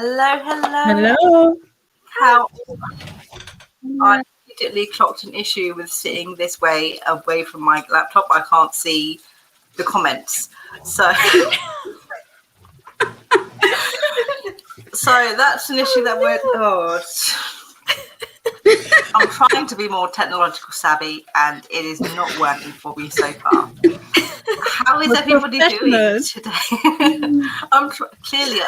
Hello. Hello. How I immediately clocked an issue with sitting this way away from my laptop. I can't see the comments. So that's an issue that we're I'm trying to be more technological savvy and it is not working for me so far. How is everybody doing today? Clearly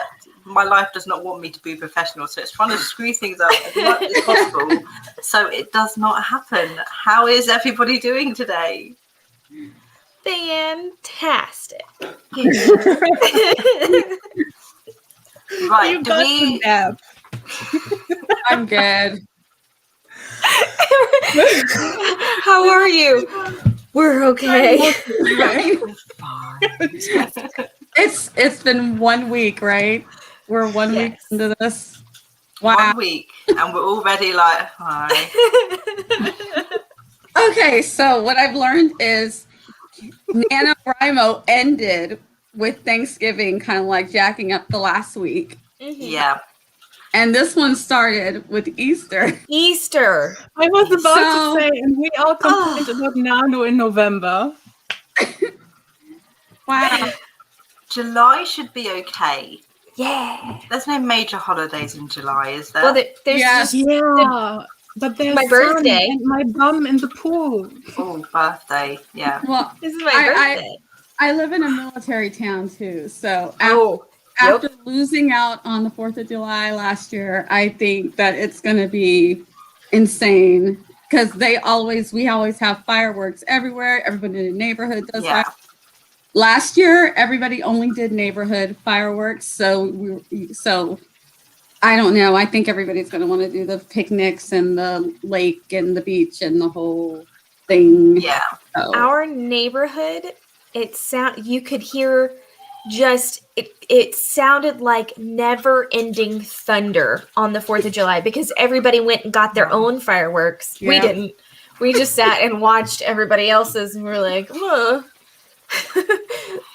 my life does not want me to be professional, so it's trying to screw things up as much as possible so it does not happen. How is everybody doing today? Fantastic. Right, do we? I'm good. How are you? We're okay. It's been 1 week, right? We're one week into this. Wow. 1 week, and we're already like, hi. Okay, so what I've learned is NaNoWriMo ended with Thanksgiving, kind of like jacking up the last week. Mm-hmm. Yeah. And this one started with Easter. Easter. I was about to say, and we all complained about Nano in November. Wow. July should be okay. Yeah. There's no major holidays in July, is there? Well, there's just but there's my birthday and my bum in the pool. Oh, birthday, yeah. Well, this is my birthday. I live in a military town too, so after losing out on the 4th of July last year, I think that it's going to be insane because we always have fireworks everywhere. Everybody in the neighborhood does that. Last year, everybody only did neighborhood fireworks, so I don't know. I think everybody's going to want to do the picnics and the lake and the beach and the whole thing. Yeah. So. Our neighborhood, you could hear it sounded like never-ending thunder on the 4th of July because everybody went and got their own fireworks. Yeah. We didn't. We just sat and watched everybody else's, and we were like, "Whoa."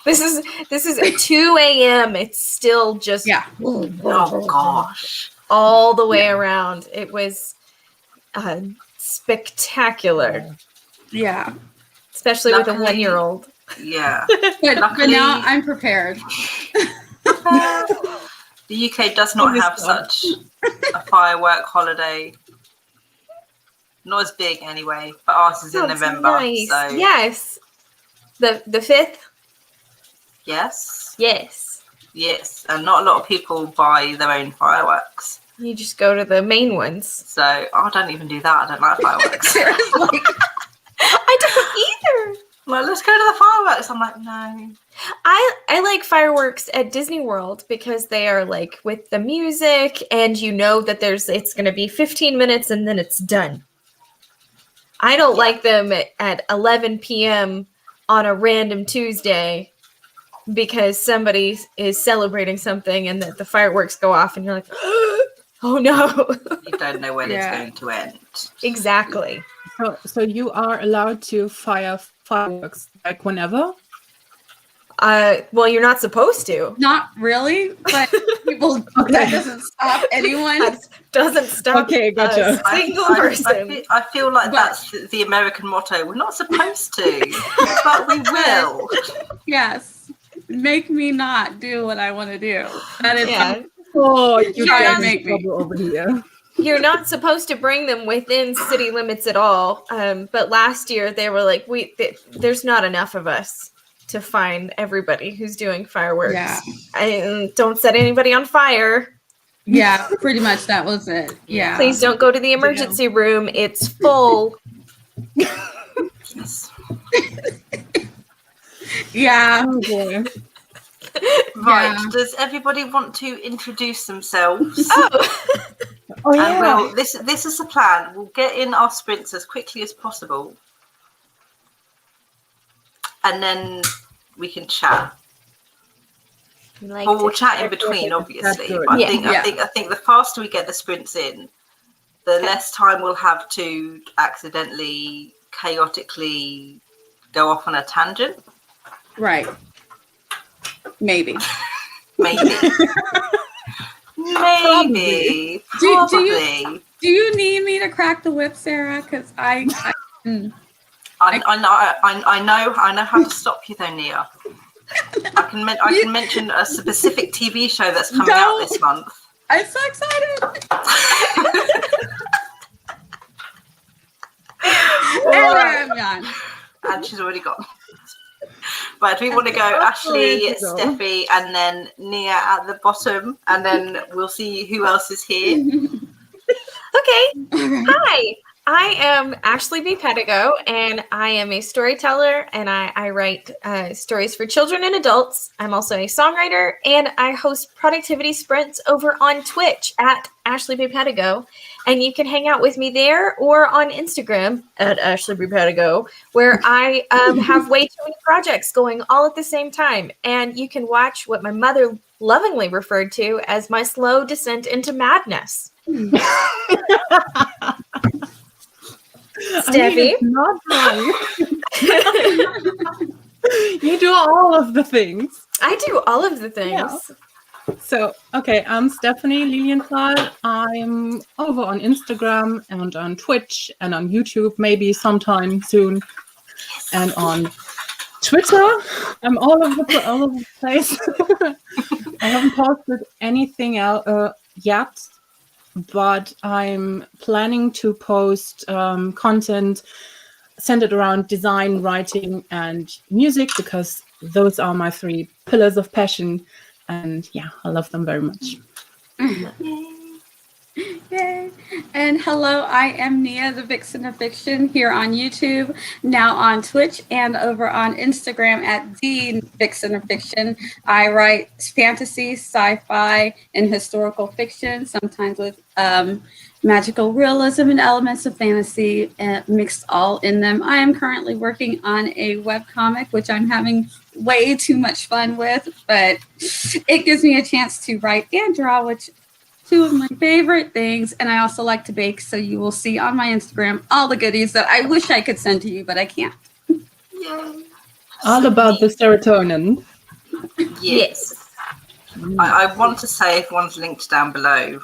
This is at 2 a.m. It's still just oh gosh, all the way around. It was spectacular. Yeah, especially luckily, with a 1-year-old. Yeah, but now I'm prepared. The UK does not have such a firework holiday. Not as big anyway, but ours is in November. Nice. So. Yes. The 5th? Yes. Yes. And not a lot of people buy their own fireworks. You just go to the main ones. So I don't even do that. I don't like fireworks. I don't either. Well, let's go to the fireworks. I'm like, no. I like fireworks at Disney World because they are like with the music and you know that it's going to be 15 minutes and then it's done. I don't like them at 11 p.m. on a random Tuesday because somebody is celebrating something and the fireworks go off and you're like, oh no. You don't know when it's going to end. Exactly. So you are allowed to fire fireworks like whenever? Well, you're not supposed to. Not really, but people that doesn't stop anyone. That doesn't stop. Okay, gotcha. A single person. I feel like that's the American motto. We're not supposed to, but we will. Yes, make me not do what I want to do. That is. You try to make me over here. You're not supposed to bring them within city limits at all. But last year they were like, there's not enough of us to find everybody who's doing fireworks. Yeah. And don't set anybody on fire. Yeah, pretty much that was it. Yeah. Please don't go to the emergency room. It's full. Yes. Yeah. Oh boy. Right. Yeah. Does everybody want to introduce themselves? Oh yeah. And this is the plan. We'll get in our sprints as quickly as possible. And then we can chat. We'll chat in between, obviously. I think the faster we get the sprints in, the less time we'll have to accidentally, chaotically go off on a tangent. Right. Maybe. Maybe. Maybe. Probably. Do you need me to crack the whip, Sarah? Because I know how to stop you though, Nia. I can mention a specific TV show that's coming out this month. I'm so excited. And she's already gone. But we want to go Ashley, Stephie, and then Nia at the bottom, and then we'll see who else is here. Okay. Hi. I am Ashley B. Pedigo, and I am a storyteller, and I write stories for children and adults. I'm also a songwriter, and I host productivity sprints over on Twitch at Ashley B. Pedigo. And you can hang out with me there or on Instagram at Ashley B. Pedigo, where I have way too many projects going all at the same time. And you can watch what my mother lovingly referred to as my slow descent into madness. Stephie? Not wrong. You do all of the things. I do all of the things. Yeah. So, okay, I'm Stephanie Lilienthal. I'm over on Instagram and on Twitch and on YouTube, maybe sometime soon. And on Twitter, I'm all over the place. I haven't posted anything else yet, but I'm planning to post content centered around design, writing, and music, because those are my 3 pillars of passion. And yeah, I love them very much. Yay. And hello, I am Nia, the Vixen of Fiction, here on YouTube, now on Twitch, and over on Instagram at the Vixen of Fiction. I write fantasy, sci-fi, and historical fiction, sometimes with magical realism and elements of fantasy mixed all in them. I am currently working on a webcomic, which I'm having way too much fun with, but it gives me a chance to write and draw, which 2 of my favorite things. And I also like to bake, so you will see on my Instagram all the goodies that I wish I could send to you, but I can't. Yay. All about the serotonin. Yes. I want to say everyone's linked down below.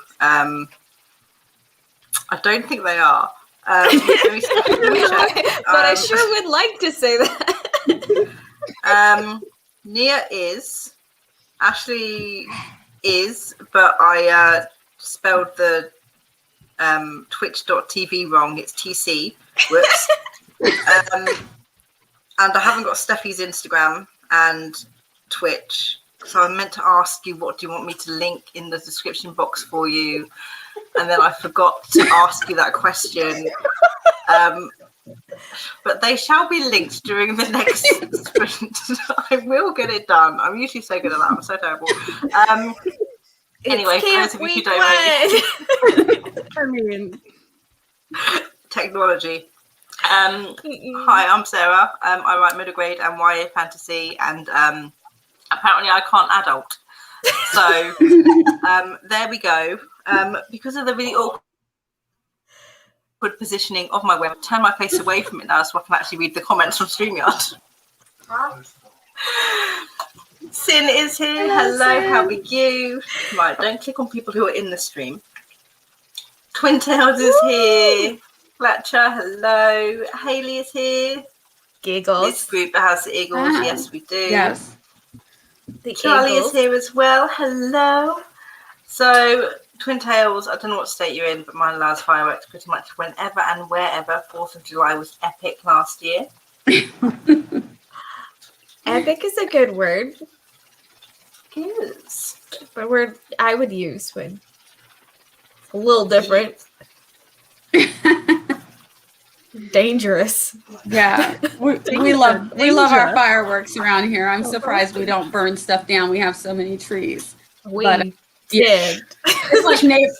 I don't think they are. Let me check. But I sure would like to say that. Nia is. Ashley is, but I spelled the twitch.tv wrong. It's TC. Whoops. And I haven't got Stephie's Instagram and Twitch. So I meant to ask you, what do you want me to link in the description box for you? And then I forgot to ask you that question. But they shall be linked during the next sprint. I will get it done. I'm usually so good at that. I'm so terrible. Anyway, for those of you who don't know, I mean, technology. Hi, I'm Sarah. I write middle grade and YA fantasy, and apparently I can't adult. So there we go. Because of the really awkward positioning of my web, turn my face away from it now so I can actually read the comments from StreamYard. Sin is here. Hello, how are you? Right, don't click on people who are in the stream. Twin Tails is here. Fletcher, hello. Hayley is here. Giggles. This group has eagles. Yes, we do. Yes. The Charlie Eagles. is here as well. Hello. So, Twin Tails, I don't know what state you're in, but mine allows fireworks pretty much whenever and wherever. 4th of July was epic last year. Epic is a good word. Yes. But word I would use when it's a little different. Dangerous. Yeah, we love our fireworks around here. I'm surprised we don't burn stuff down. We have so many trees. We But, did. It's like neighbor.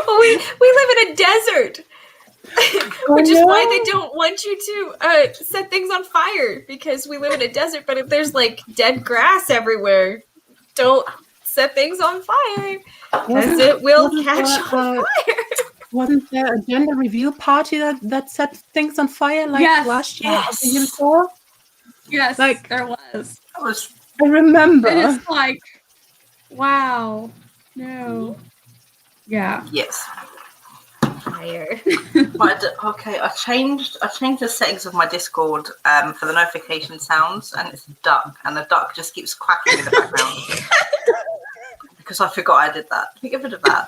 Well, we live in a desert. Which is why they don't want you to set things on fire, because we live in a desert. But if there's like dead grass everywhere, don't set things on fire, because it will catch on fire. Wasn't there a gender reveal party that set things on fire last year? Yes. Or the year before? Yes, Like, there was. I remember. And it's like, wow, no. Yeah. Yes. Higher. Okay, I changed the settings of my Discord for the notification sounds, and it's a duck, and the duck just keeps quacking in the background. Because I forgot I did that. Let me get rid of that.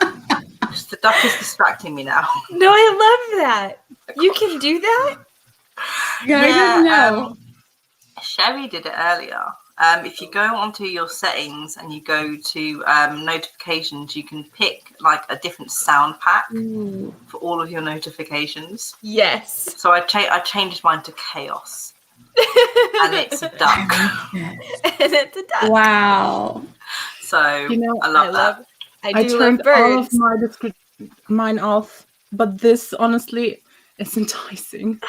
The duck is distracting me now. No, I love that. You can do that? Yeah, I didn't know. Sherry did it earlier. If you go onto your settings and you go to notifications, you can pick like a different sound pack for all of your notifications. Yes. So I changed mine to chaos. And it's a duck. And it's a duck. Wow. So I love that. I do turned love all birds. of mine off, but this honestly is enticing.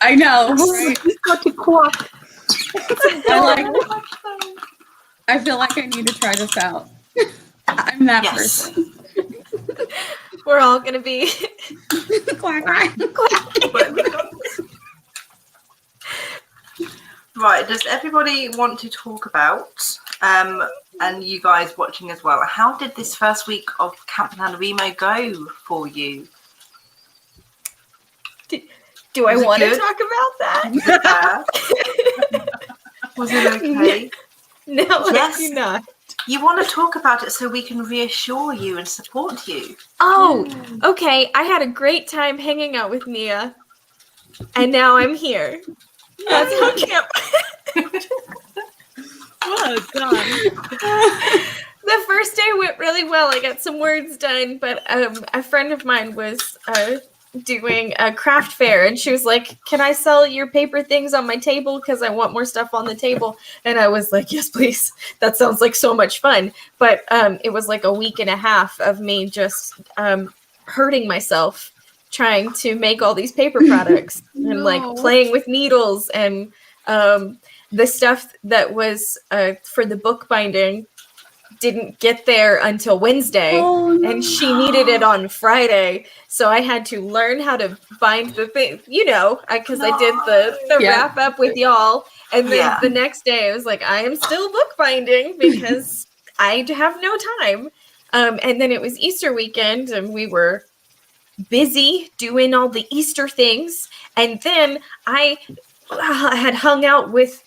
I know. Right? It's got to quack. I feel like I need to try this out. I'm that person. We're all gonna be Quack, quack. Right, does everybody want to talk about, and you guys watching as well, how did this first week of Camp NaNoWriMo go for you? Do I want to talk about that? Was it okay? No, yes. I do not. You want to talk about it so we can reassure you and support you. Oh, okay. I had a great time hanging out with Mia, and now I'm here. That's how camp. Well done. The first day went really well. I got some words done, but a friend of mine was doing a craft fair, and she was like, "Can I sell your paper things on my table? Because I want more stuff on the table." And I was like, "Yes, please. That sounds like so much fun." But it was like a week and a half of me just hurting myself trying to make all these paper products and like playing with needles and the stuff that was for the book binding didn't get there until Wednesday, and she needed it on Friday, so I had to learn how to bind the thing, because I did the wrap up with y'all, and then the next day I was like, I am still bookbinding because I have no time, and then it was Easter weekend, and we were busy doing all the Easter things, and then I had hung out with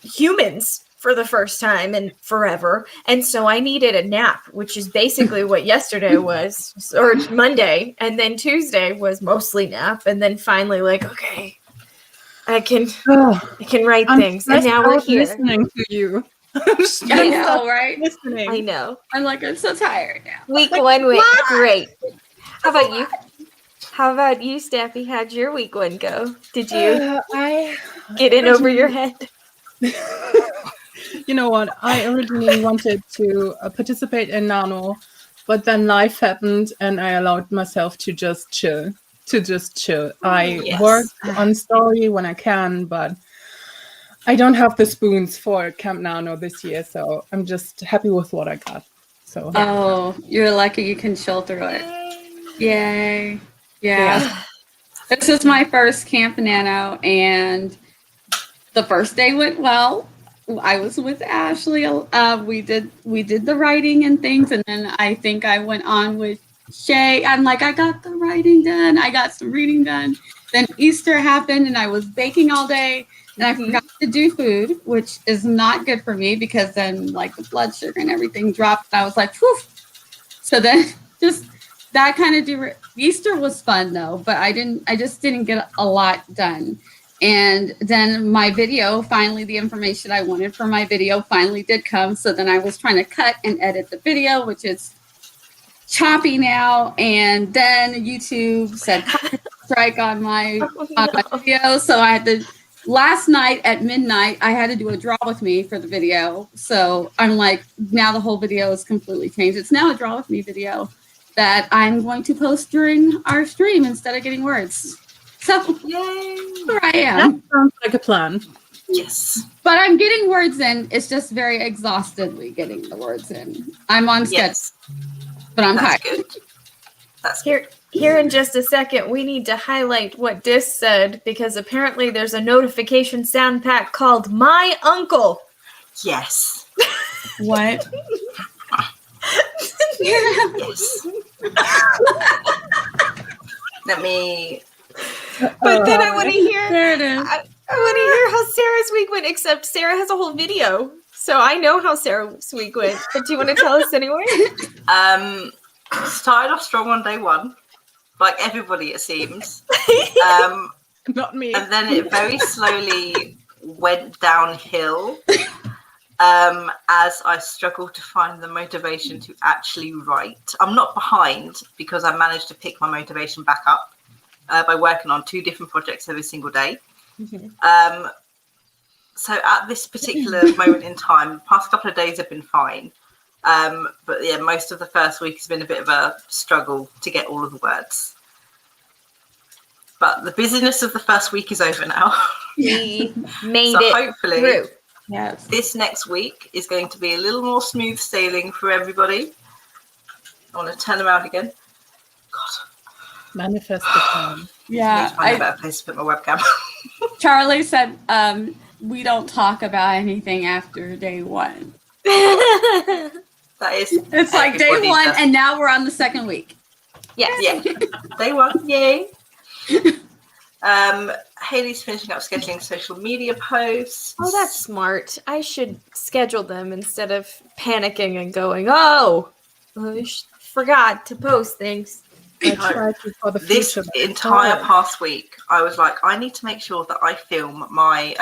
humans for the first time in forever, and so I needed a nap, which is basically what yesterday was, or Monday, and then Tuesday was mostly nap, and then finally like, okay, I can write things, and now we're here listening to you. I know, right? Listening. I know. I'm like, I'm so tired now. Week one went great. How about you? How about you, Stephie? How'd your week one go? Did you get in over your head? You know what? I originally wanted to participate in Nano, but then life happened and I allowed myself to just chill. I work on story when I can, but I don't have the spoons for Camp Nano this year, so I'm just happy with what I got. So oh, you're lucky you can chill through it. Yay. Yeah. This is my first Camp Nano, and the first day went well. I was with Ashley. We did the writing and things, and then I think I went on with Shay. I'm like, I got the writing done. I got some reading done. Then Easter happened, and I was baking all day, and I forgot to do food, which is not good for me because then like the blood sugar and everything dropped. And I was like, whew. So then just that kind of Easter was fun though, but I just didn't get a lot done. And then my video, finally, the information I wanted for my video finally did come. So then I was trying to cut and edit the video, which is choppy now. And then YouTube said strike on my video. So I had to, last night at midnight, I had to do a draw with me for the video. So I'm like, now the whole video is completely changed. It's now a draw with me video that I'm going to post during our stream instead of getting words. So, yay! Here I am. That sounds like a plan. Yes. But I'm getting words in. It's just very exhaustedly getting the words in. I'm on schedule, but I'm tired. Good. That's good. Here in just a second, we need to highlight what Dis said, because apparently there's a notification sound pack called My Uncle. Yes. What? Yes. Let me. But then I want to hear. There it is. I want to hear how Sarah's week went. Except Sarah has a whole video, so I know how Sarah's week went. But do you want to tell us anyway? Started off strong on day one, like everybody it seems. Not me. And then it very slowly went downhill as I struggled to find the motivation to actually write. I'm not behind because I managed to pick my motivation back up by working on 2 different projects every single day. Mm-hmm. So at this particular moment in time, the past couple of days have been fine. But yeah, most of the first week has been a bit of a struggle to get all of the words. But the busyness of the first week is over now. We made so it hopefully through. Yes. This next week is going to be a little more smooth sailing for everybody. I want to turn around again. God. Manifest the time. Yeah. I need to find a better place to put my webcam. Charlie said we don't talk about anything after day 1. That is. It's like day 1, and now we're on the 2nd week. Yes. Yeah. Day 1. Yay. Haley's finishing up scheduling social media posts. Oh, that's smart. I should schedule them instead of panicking and going, oh, I forgot to post things. I tried to for the This future. entire past week, I was like, I need to make sure that I film my,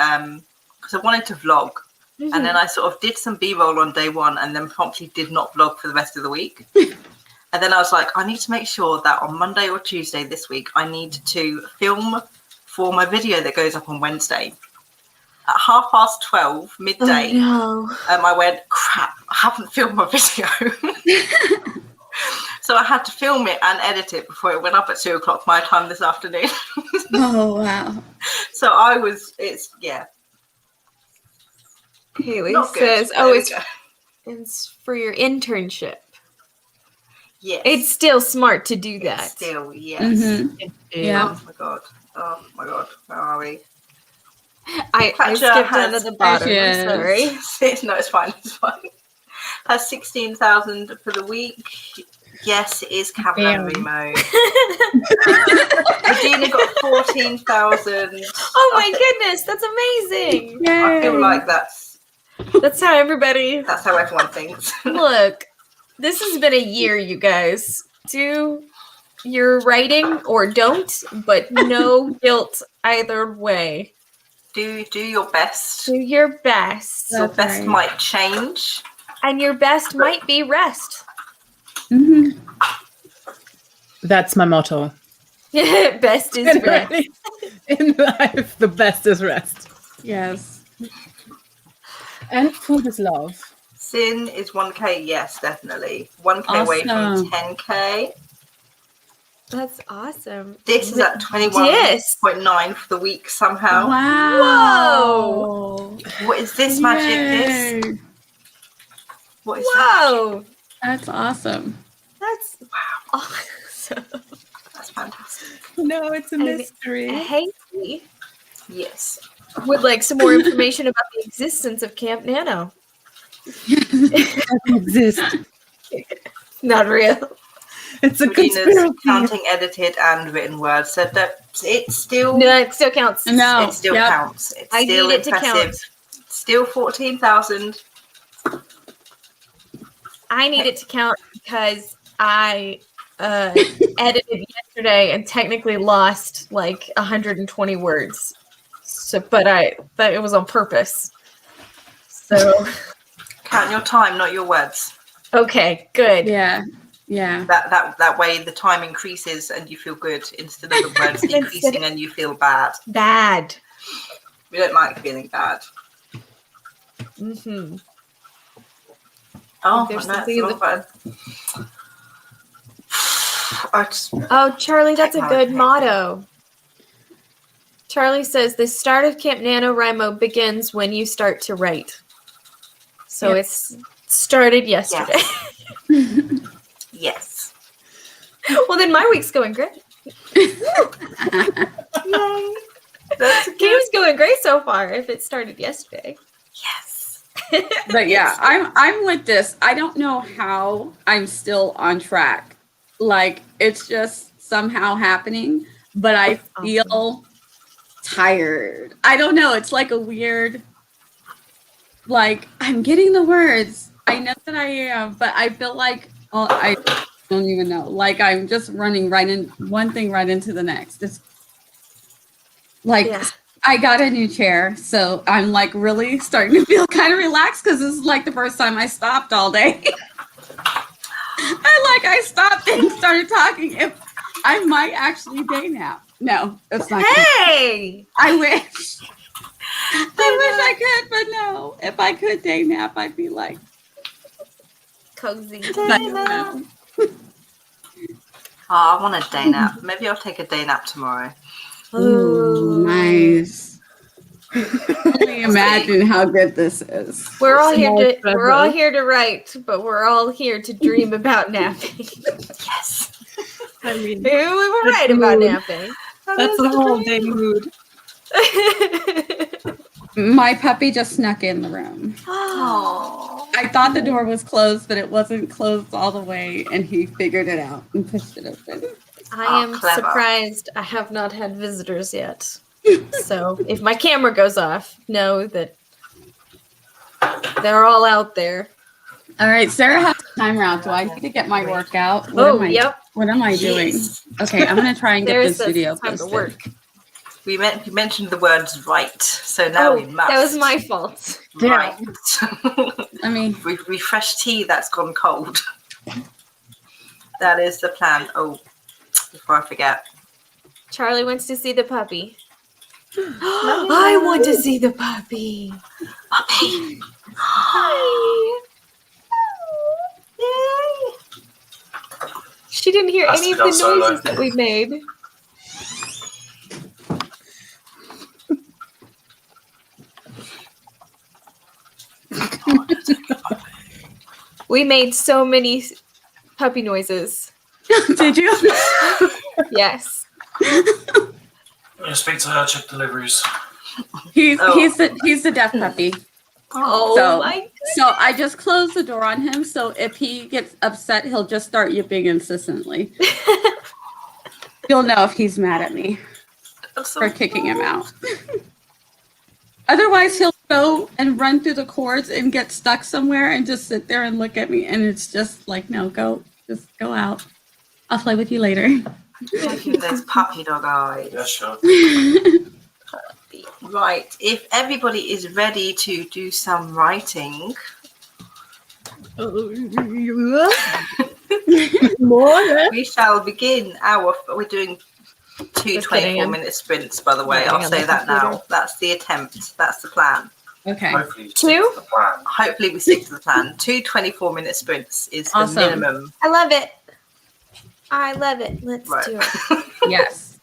because I wanted to vlog. Mm-hmm. And then I sort of did some B-roll on day 1 and then promptly did not vlog for the rest of the week. And then I was like, I need to make sure that on Monday or Tuesday this week, I need to film for my video that goes up on Wednesday. At 12:30, midday, I went, crap, I haven't filmed my video. So I had to film it and edit it before it went up at 2:00 my time this afternoon. Oh, wow. So yeah. Haley Not good. says, There we it's for your internship. Yes. It's still smart to do that. It's still, yes. Mm-hmm. Yeah. Oh my god. Where are we? I skipped down to the bottom. Yes. I'm sorry. No, it's fine. Has 16,000 for the week. Yes, it is Camp NaNoWriMo. Regina got 14,000. Oh my goodness, that's amazing. Yay. I feel like that's how everybody how everyone thinks. look. This has been a year, you guys. Do your writing or don't, but no guilt either way. Do your best. Do your best. Your best might change. And your best might be rest. Mm-hmm. That's my motto. Best is rest. In life, the best is rest. Yes. And food is love. Sin is 1K. Yes, definitely. 1K away from 10K. That's awesome. This is at 21.9 for the week somehow. Wow. Whoa. What is this magic? This? What is Whoa. That's awesome. That's awesome. That's fantastic. No, it's a mystery. Hey, Yes. would like some more information about the existence of Camp Nano. It doesn't exist. Not real. It's a Regina's conspiracy. counting edited and written words, so that it still No, it still counts. No. it still Yep. counts. It's I still need it to impressive. count. Still 14,000. I need it to count because I edited yesterday and technically lost like 120 words. So, but it was on purpose. So, Count your time, not your words. okay, good. Yeah. Yeah. That way the time increases and you feel good instead of the words decreasing and you feel bad. Bad. We don't like feeling bad. Mm-hmm. Oh, There's no, it's something the in wrong button. Oh, Charlie, that's a good Technology. motto. Charlie says the start of Camp NaNoWriMo begins when you start to write. So Yep. it's started yesterday. Yes. Well, then my week's going great. Yay. That's Game's going great so far if it started yesterday. yes. But yeah, I'm with this. I don't know how I'm still on track. Like it's just somehow happening, but I feel tired. I don't know. It's like a weird, like I'm getting the words. I know that I am, but I feel like I don't even know. Like I'm just running right in one thing right into the next. It's like I got a new chair, so I'm like really starting to feel kind of relaxed because this is like the first time I stopped all day. I stopped and started talking. If I might actually day nap. No, it's not. Hey, I wish. I wish I could, but no. If I could day nap, I'd be like cozy. I want a day nap. Maybe I'll take a day nap tomorrow. Ooh, nice. Only imagine how good this is. We're all here to write, but we're all here to dream about napping. Yes. I mean, Maybe we will write about napping. That's a whole day mood. My puppy just snuck in the room. Oh. I thought the door was closed, but it wasn't closed all the way, and he figured it out and pushed it open. I am surprised I have not had visitors yet. So if my camera goes off, know that they're all out there. All right, Sarah has a timer out. Do I need to get my workout? What am I doing? Okay, I'm gonna try and get this video posted. To work. We mentioned the words right, so now we must. That was my fault. Right. I mean, refresh tea that's gone cold. That is the plan. Oh, before I forget. Charlie wants to see the puppy. I want to see the puppy. Puppy. Hi. Yay. She didn't hear any of the noises that we made. We made so many puppy noises. Did you? Yes. I'm gonna speak to her, check deliveries. He's the deaf puppy. Oh my goodness. So I just closed the door on him. So if he gets upset, he'll just start yipping incessantly. You'll know if he's mad at me for kicking him out. Otherwise, he'll go and run through the cords and get stuck somewhere and just sit there and look at me. And it's just like, no, just go out. I'll play with you later. Those puppy dog eyes. Yeah, sure. Right. If everybody is ready to do some writing. We shall begin we're doing 2 24-minute sprints, by the way. I'll say that now. That's the attempt. That's the plan. Okay. Hopefully, Hopefully we stick to the plan. 2 24-minute sprints is the minimum. I love it. Let's do it. Yes.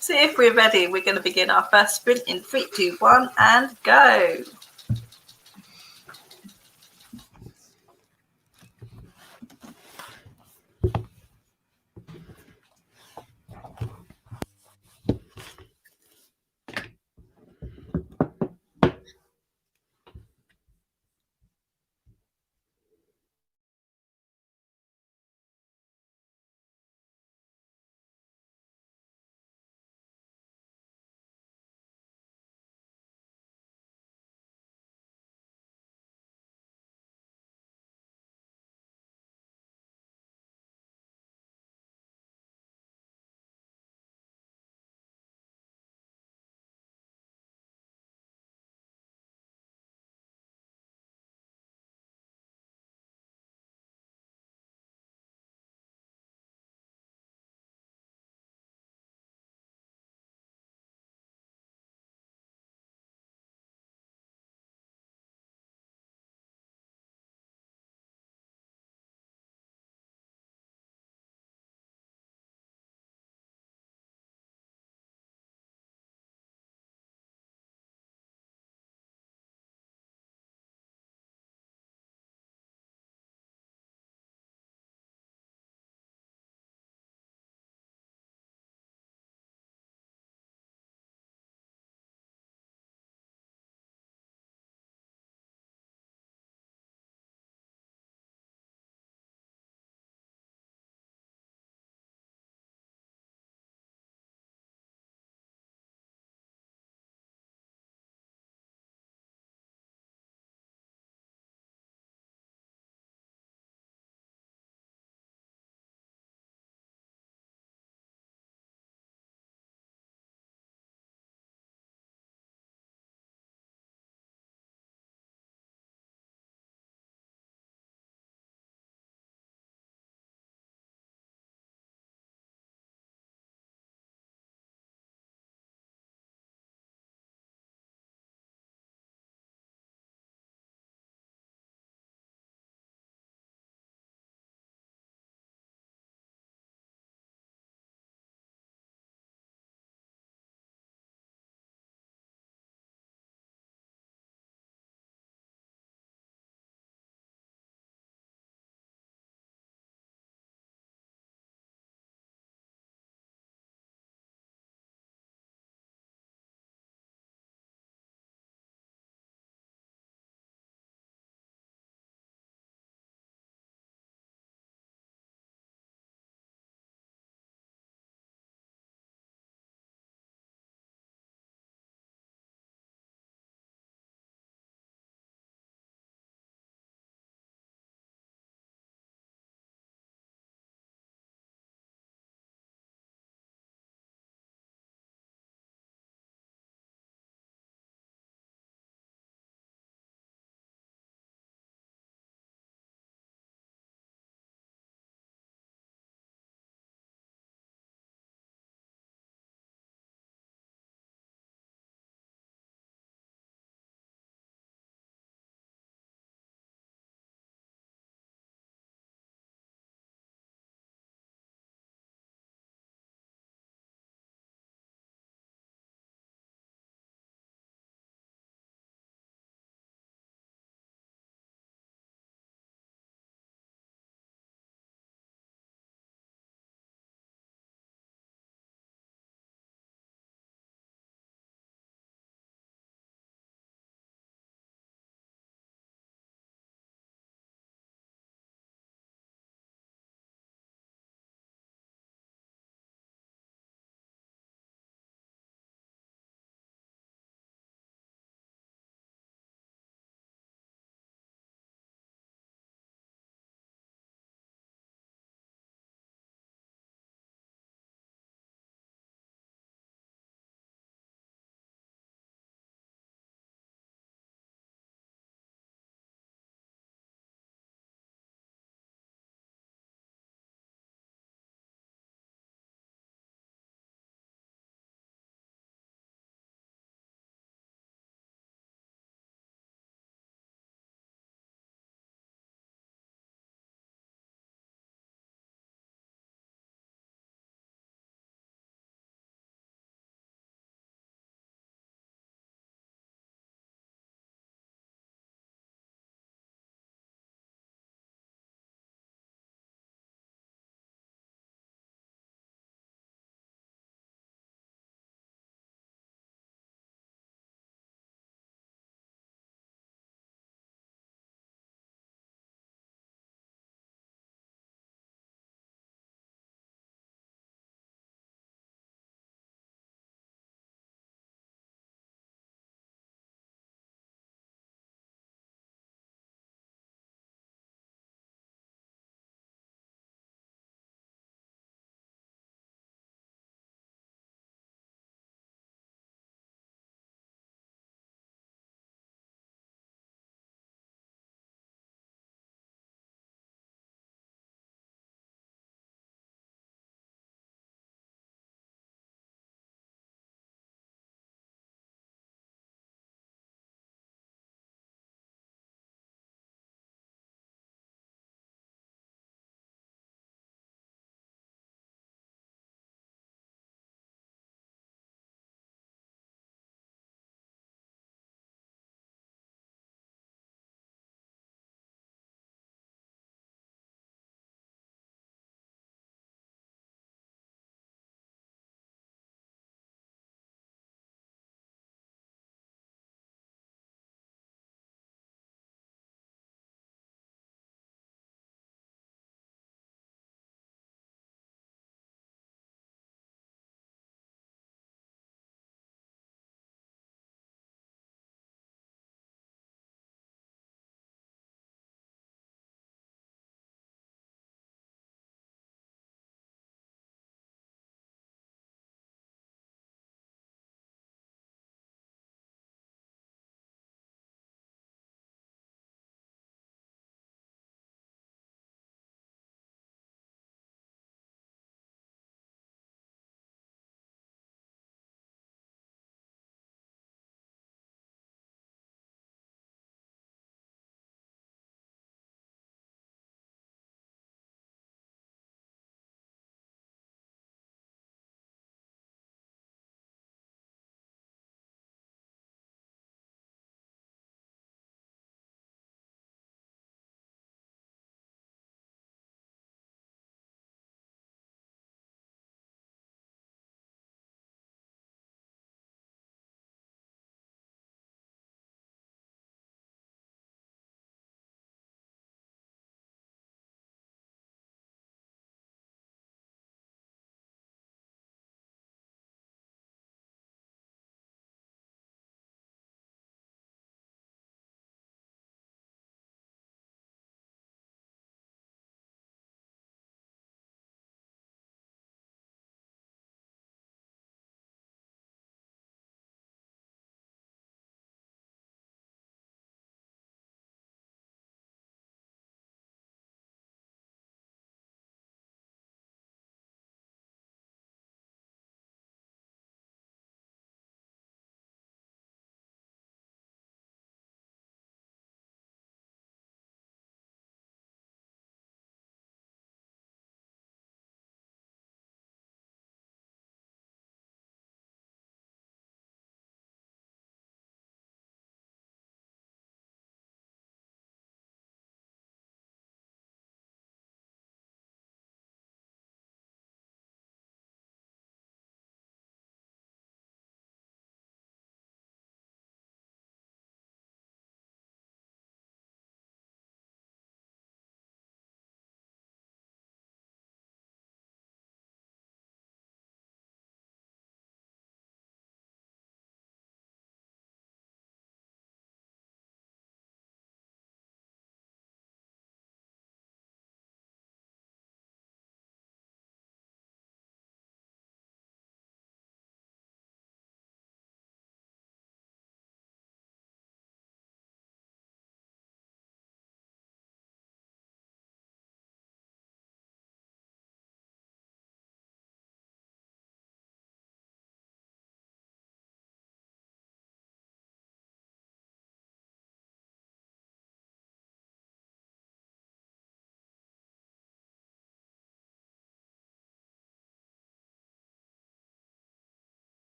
So if we're ready, we're going to begin our first sprint in 3, 2, 1, and go.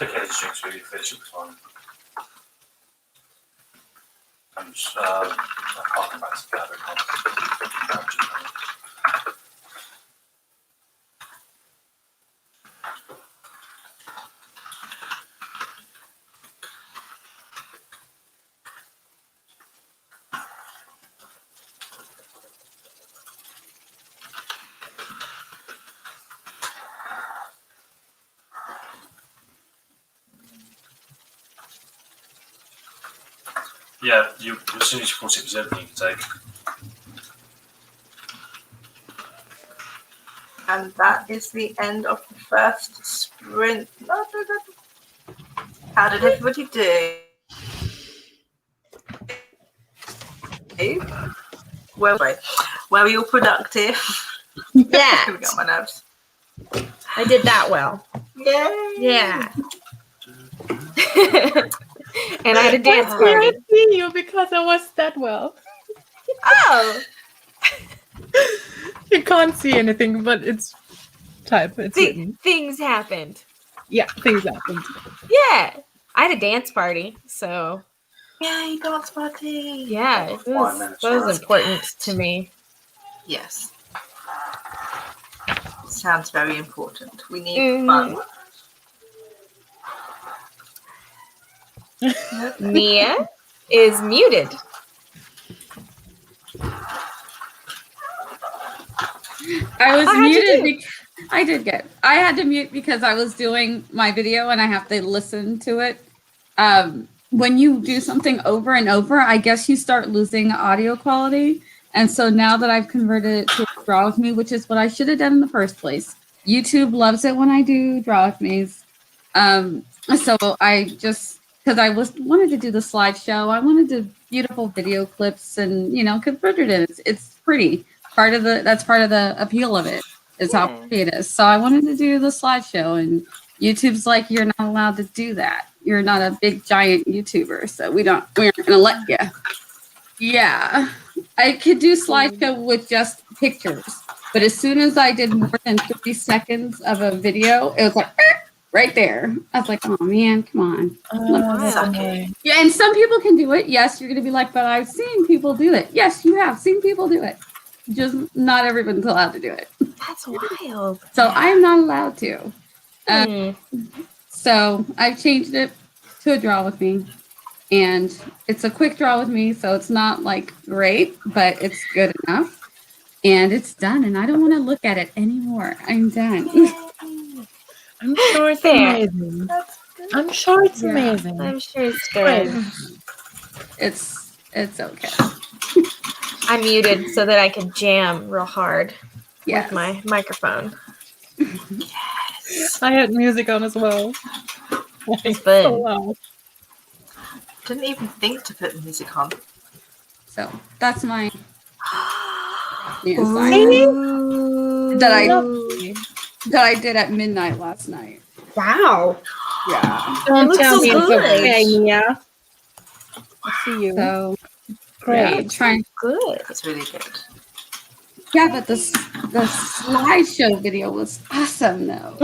Okay, the strings really fit, should be fine. I'm just, I can't come back to the other one. Yeah, as soon as you force it was open, you can take. And that is the end of the first sprint. How did everybody do? Were you productive? Yeah. Here we go, my nerves. I did that well. Yay! Yeah. And I had a dance I party. can't see you because I was that well. Oh, You can't see anything, but it's written. things happened. Yeah, things happened. Yeah. I had a dance party, so Yay, dance party! yeah, it was important to me. Yes. Sounds very important. We need fun. Mia is muted. I was How'd you muted. do? I did good. I had to mute because I was doing my video and I have to listen to it. When you do something over and over, I guess you start losing audio quality. And so now that I've converted it to Draw With Me, which is what I should have done in the first place, YouTube loves it when I do Draw With Me's. So I just, because I wanted to do the slideshow, I wanted to beautiful video clips and, converted it. It's pretty. That's part of the appeal of it. Is how pretty it is. So I wanted to do the slideshow, and YouTube's like, you're not allowed to do that. You're not a big giant YouTuber, so we aren't gonna let you. Yeah, I could do slideshow with just pictures, but as soon as I did more than 30 seconds of a video, it was like right there. I was like, oh man, come on. Yeah, and some people can do it. Yes, you're gonna be like, but I've seen people do it. Yes, you have seen people do it. Just not everyone's allowed to do it. That's wild. So I am not allowed to. So I've changed it to a Draw With Me. And it's a quick Draw With Me, so it's not like great, but it's good enough. And it's done, and I don't want to look at it anymore. I'm done. I'm sure it's amazing. I'm sure it's amazing. I'm sure it's good. It's okay. I muted so that I could jam real hard Yes. with my microphone. I had music on as well. It's fun. So loud. Didn't even think to put music on. So that's my new assignment that I did at midnight last night. Wow. Yeah. Don't looks tell so me it's good. okay, Mia. I see you. So Great. yeah, trying. Good. It's really good. Yeah, but the slideshow video was awesome, though.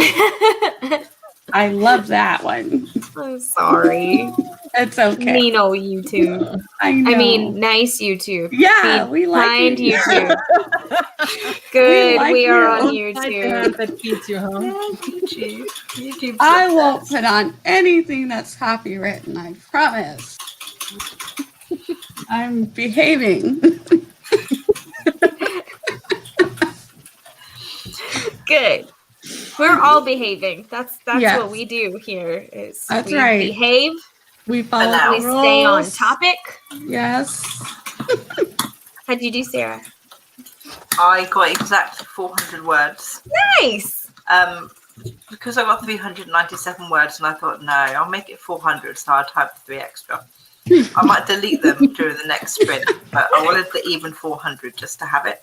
I love that one. I'm sorry. It's okay. Mean old YouTube. I know. I mean, nice YouTube. Yeah, Mean, we like kind you. YouTube. Good, like we are you. on YouTube. That feeds you, huh? YouTube. I won't put on anything that's copywritten, I promise. I'm behaving. Good. We're all behaving. That's Yes. what we do here. Is That's we right. behave. We follow Allow. We the stay on rules. topic. Yes. How'd you do, Sarah? I got exactly 400 words. Nice. Because I got 397 words, and I thought, no, I'll make it 400, so I typed 3 extra. I might delete them during the next sprint, but I wanted the even 400 just to have it.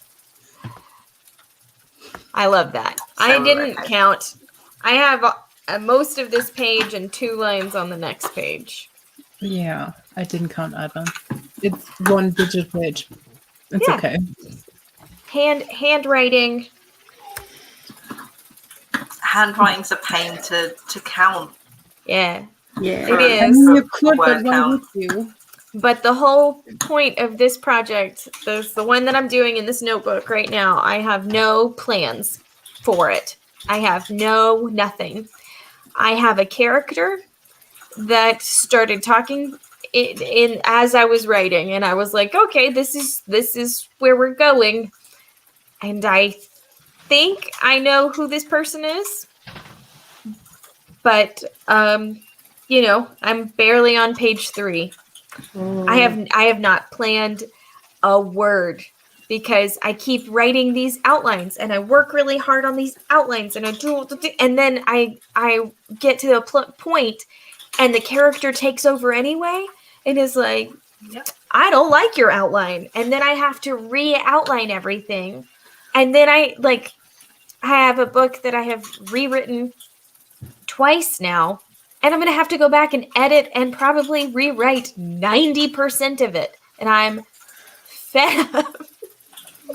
I love that. I didn't count. I have most of this page and 2 lines on the next page. Yeah, I didn't count either. It's 1 digit page. It's Yeah. okay. Handwriting. Handwriting's a pain to count. Yeah, Yeah. it I is. mean, you could, Word but why count. would you? But the whole point of this project, the one that I'm doing in this notebook right now, I have no plans for it. I have nothing. I have a character that started talking in as I was writing, and I was like, okay, this is where we're going. And I think I know who this person is. But you know, I'm barely on page 3. I have not planned a word because I keep writing these outlines and I work really hard on these outlines and I do, and then I get to the point and the character takes over anyway and is like, I don't like your outline, and then I have to re-outline everything, and then I have a book that I have rewritten twice now, and I'm going to have to go back and edit and probably rewrite 90% of it. And I'm fed up.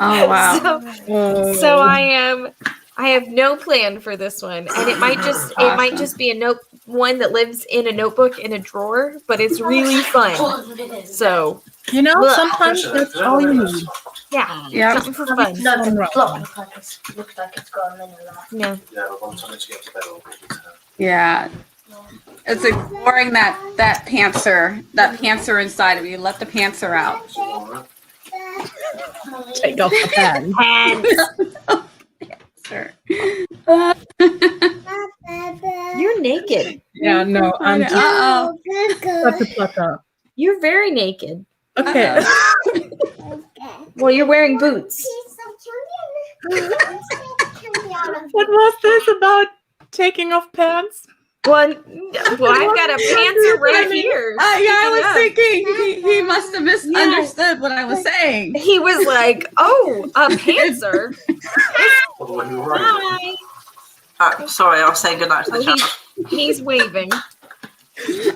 Oh, wow. So I have no plan for this one. And it might just be a one that lives in a notebook in a drawer, but it's really fun. So, You know, Look. sometimes that's all you need. yeah, Yep. something for fun. No, Fun the writing. block like it looks like it's got a mini life. Yeah. Yeah, but by the time you get to bed, it'll be Yeah. It's ignoring that pantser inside of you. Let the pantser out. Take off the pen. Sure. You're naked. Yeah, no, I'm just Uh-oh. such a plucker. You're very naked. Okay. Well, you're wearing boots. What was this about taking off pants? Well, I've got a pantser right here. Yeah, I was Yeah. thinking he must have misunderstood what I was saying. He was like, "Oh, a pantser." When you were writing, Sorry, I was saying goodnight to the Oh, chat. he's waving.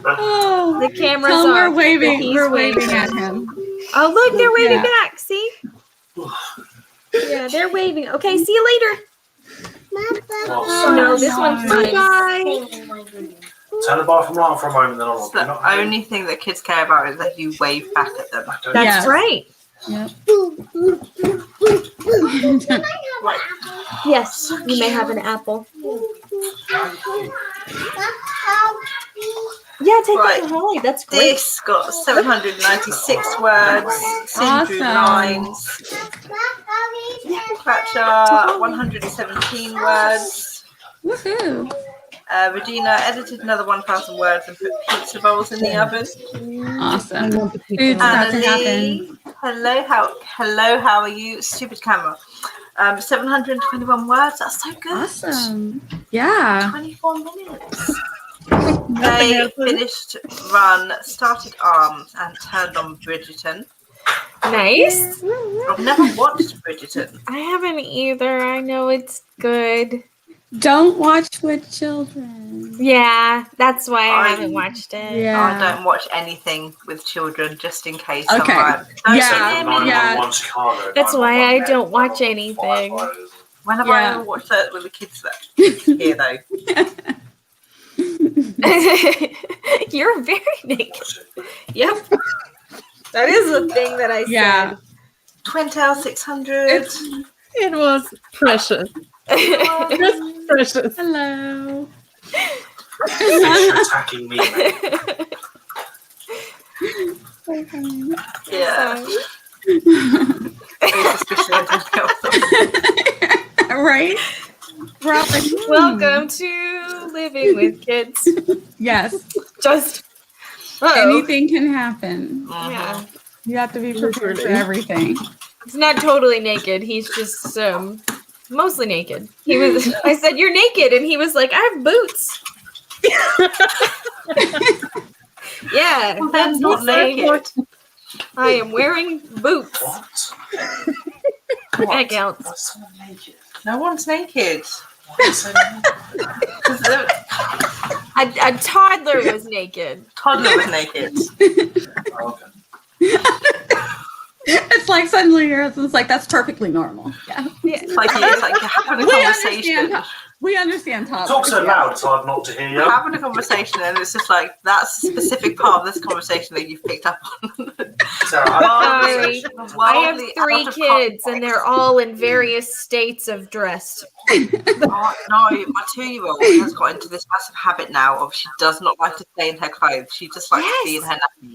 Oh, The camera's tell him we're off, waving. but We're he's waving at him. Oh, look, they're waving Yeah. back. See? Yeah, they're waving. Okay, see you later. well, No, this one's fine. turn the bar from right for a moment, then I'll It's the only thing that kids care about is that you wave back at them. That's Yes. right. Yep. Yes, you may have an apple. Yeah, take Right. that to Holly. That's great. This got 796 words, Syndrome Awesome. lines, Cratcher, 117 words. Woohoo. Regina edited another 1,000 words and put pizza bowls in the oven. Awesome. want the Food's pizza. about to Annalie, happen. hello, how are you? Stupid camera. 721 words. That's so good. Awesome. Yeah. 24 minutes. Nothing They else. finished Run, started Arms, and turned on Bridgerton. Nice. I've never watched Bridgerton. I haven't either. I know it's good. Don't watch with children. Yeah, that's why I haven't watched it. Yeah. I don't watch anything with children just in case. Okay. I'm Yeah. Nine-1-1 Chicago. That's why I 911 don't watch Met, anything. firefighters. When have Yeah. I ever watched that with the kids that here though? You're very naked. Yep. That is a thing that I Yeah. Twin Tail 600. It was precious. said. Just precious. Hello. Fish attacking me, mate. Yeah. Very suspicious of anything else. Right? We're all like, Welcome to Living with Kids. Yes. Just Anything can happen. Yeah. You have to be prepared for everything. He's not totally naked. He's just mostly naked. He was. I said, "You're naked," and he was like, "I have boots." Yeah, Well, that's that's not naked. I am wearing boots. What? That counts. Why is someone naked? No one's naked. Why is someone naked? 'Cause the A toddler was naked. toddler was naked. Oh, okay. It's like suddenly it's like that's perfectly normal. Yeah. Yeah. It's like you're having a We conversation. understand. We understand toddlers. Talk so loud, it's hard not to hear you. We're having a conversation, and it's just like that's a specific part of this conversation that you've picked up on. Sarah, Sorry. I have Wildly 3 out of kids, and context. they're all in various states of dress. Oh, no, my 2-year-old has got into this massive habit now of she does not like to stay in her clothes. She just likes to be in her nappy.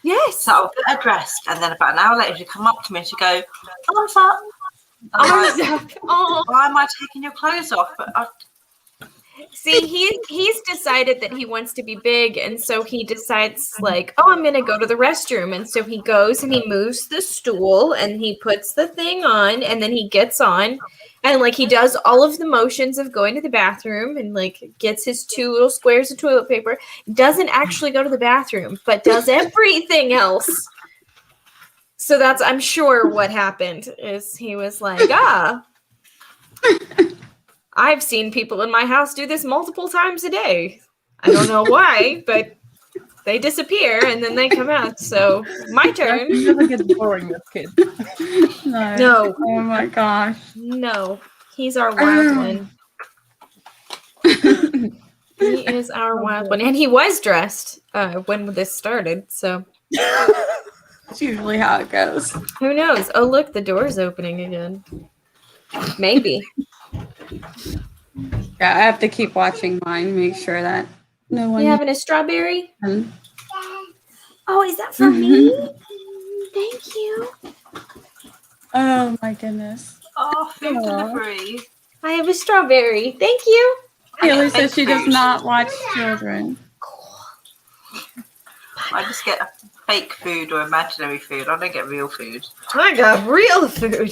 Yes. So I'll get her dressed, and then about an hour later, she'll come up to me and she'll go, "Arms up." I'm like, Oh. why am I taking your clothes off? But See, he's decided that he wants to be big, and so he decides like, oh, I'm gonna go to the restroom, and so he goes and he moves the stool and he puts the thing on, and then he gets on, and like he does all of the motions of going to the bathroom, and like gets his 2 little squares of toilet paper. Doesn't actually go to the bathroom, but does everything else. So that's, I'm sure, what happened is he was like, I've seen people in my house do this multiple times a day. I don't know why, but they disappear and then they come out. So my turn. It never gets boring with kids. No. Oh my gosh. No. He's our wild one. He is our wild one. And he was dressed when this started. So That's usually how it goes. who knows? Oh, look, the door's opening again. Maybe. Yeah, I have to keep watching mine, make sure that no one. You having a strawberry? Mhm. Oh, is that for me? Thank you. Oh my goodness. oh, food delivery. I have a strawberry. Thank you. Haley says she does not watch children. I just get fake food or imaginary food. I don't get real food. I got real food.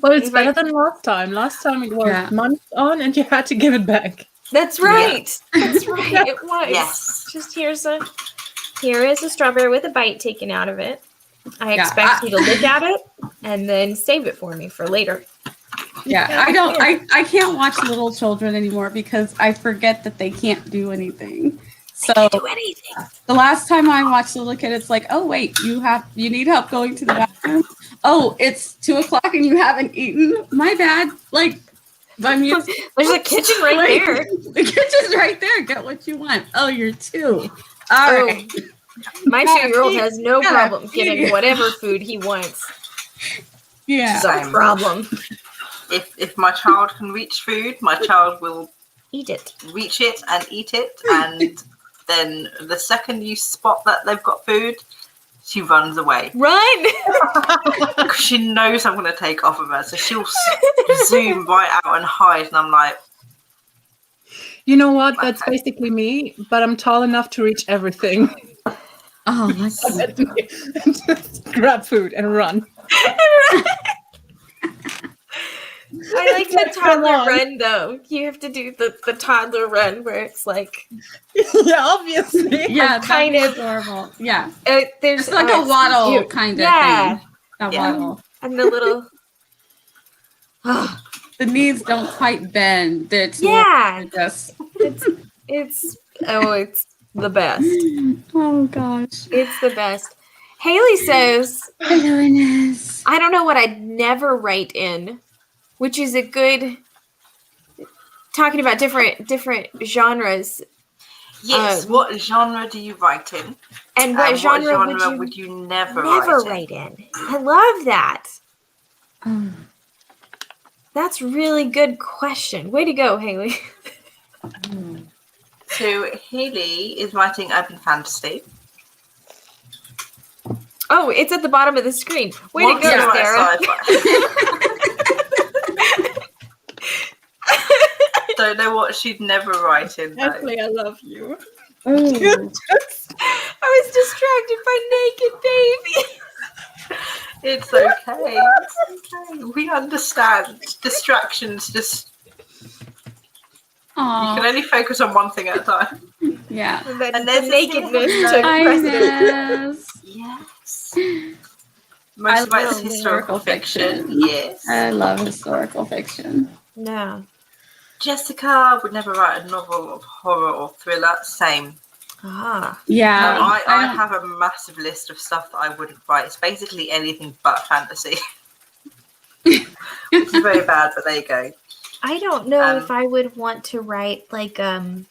Well, it's better than last time. Last time it was months on, and you had to give it back. That's right. That's right. It was. Yes. Just here is a strawberry with a bite taken out of it. I expect you to look at it and then save it for me for later. Yeah, I can't watch little children anymore because I forget that they can't do anything. So Do anything. the last time I watched Little Kid, it's like, oh wait, you need help going to the bathroom. Oh, it's 2:00 and you haven't eaten. My bad. Like, There's a kitchen right there. The kitchen's right there. Get what you want. Oh, you're 2. All right. My 2-year-old has no Gotta problem feed getting you. whatever food he wants. Yeah. No problem. If my child can reach food, my child will Eat it. reach it and eat it. And then the second you spot that they've got food, she runs away. Run! Because she knows I'm going to take off of her. So she'll zoom right out and hide. And I'm like, You know what? That's basically me, but I'm tall enough to reach everything. Oh, that's Just grab food and run. I like the toddler run, though. You have to do the toddler run where it's like... Yeah, obviously. yeah, kind kind of- of adorable. Yeah. There's It's like a waddle cute. kind of Yeah. thing. A Yeah. waddle. And the little... The knees don't quite bend. It's more Yeah. just It's the best. oh gosh. It's the best. Haley says, Hello, Inez. I don't know what I'd never write in, which is a good... Talking about different genres. yes, what genre do you write in? And what And genre, would you never write in? I love that. Oh. That's a really good question. Way to go, Haley. So Haley is writing urban fantasy. Oh, it's at the bottom of the screen. Way to Wants go, write Sarah. sci-fi. Don't know what she'd never write in. though. Ashley, I love you. Ooh. I was distracted by naked baby. It's okay. It's okay. We understand. Distractions just you Aw. can only focus on one thing at a time. Yeah. And then And the there's this nakedness thing- took Hi, precedent. Inez. Yes. I Most of love it's historical fiction. Yes. I love historical fiction. No. Jessica would never write a novel of horror or thriller. Same. Ah. Yeah. I don't- have a massive list of stuff that I wouldn't write. It's basically anything but fantasy. which is very bad, but there you go. I don't know if I would want to write like a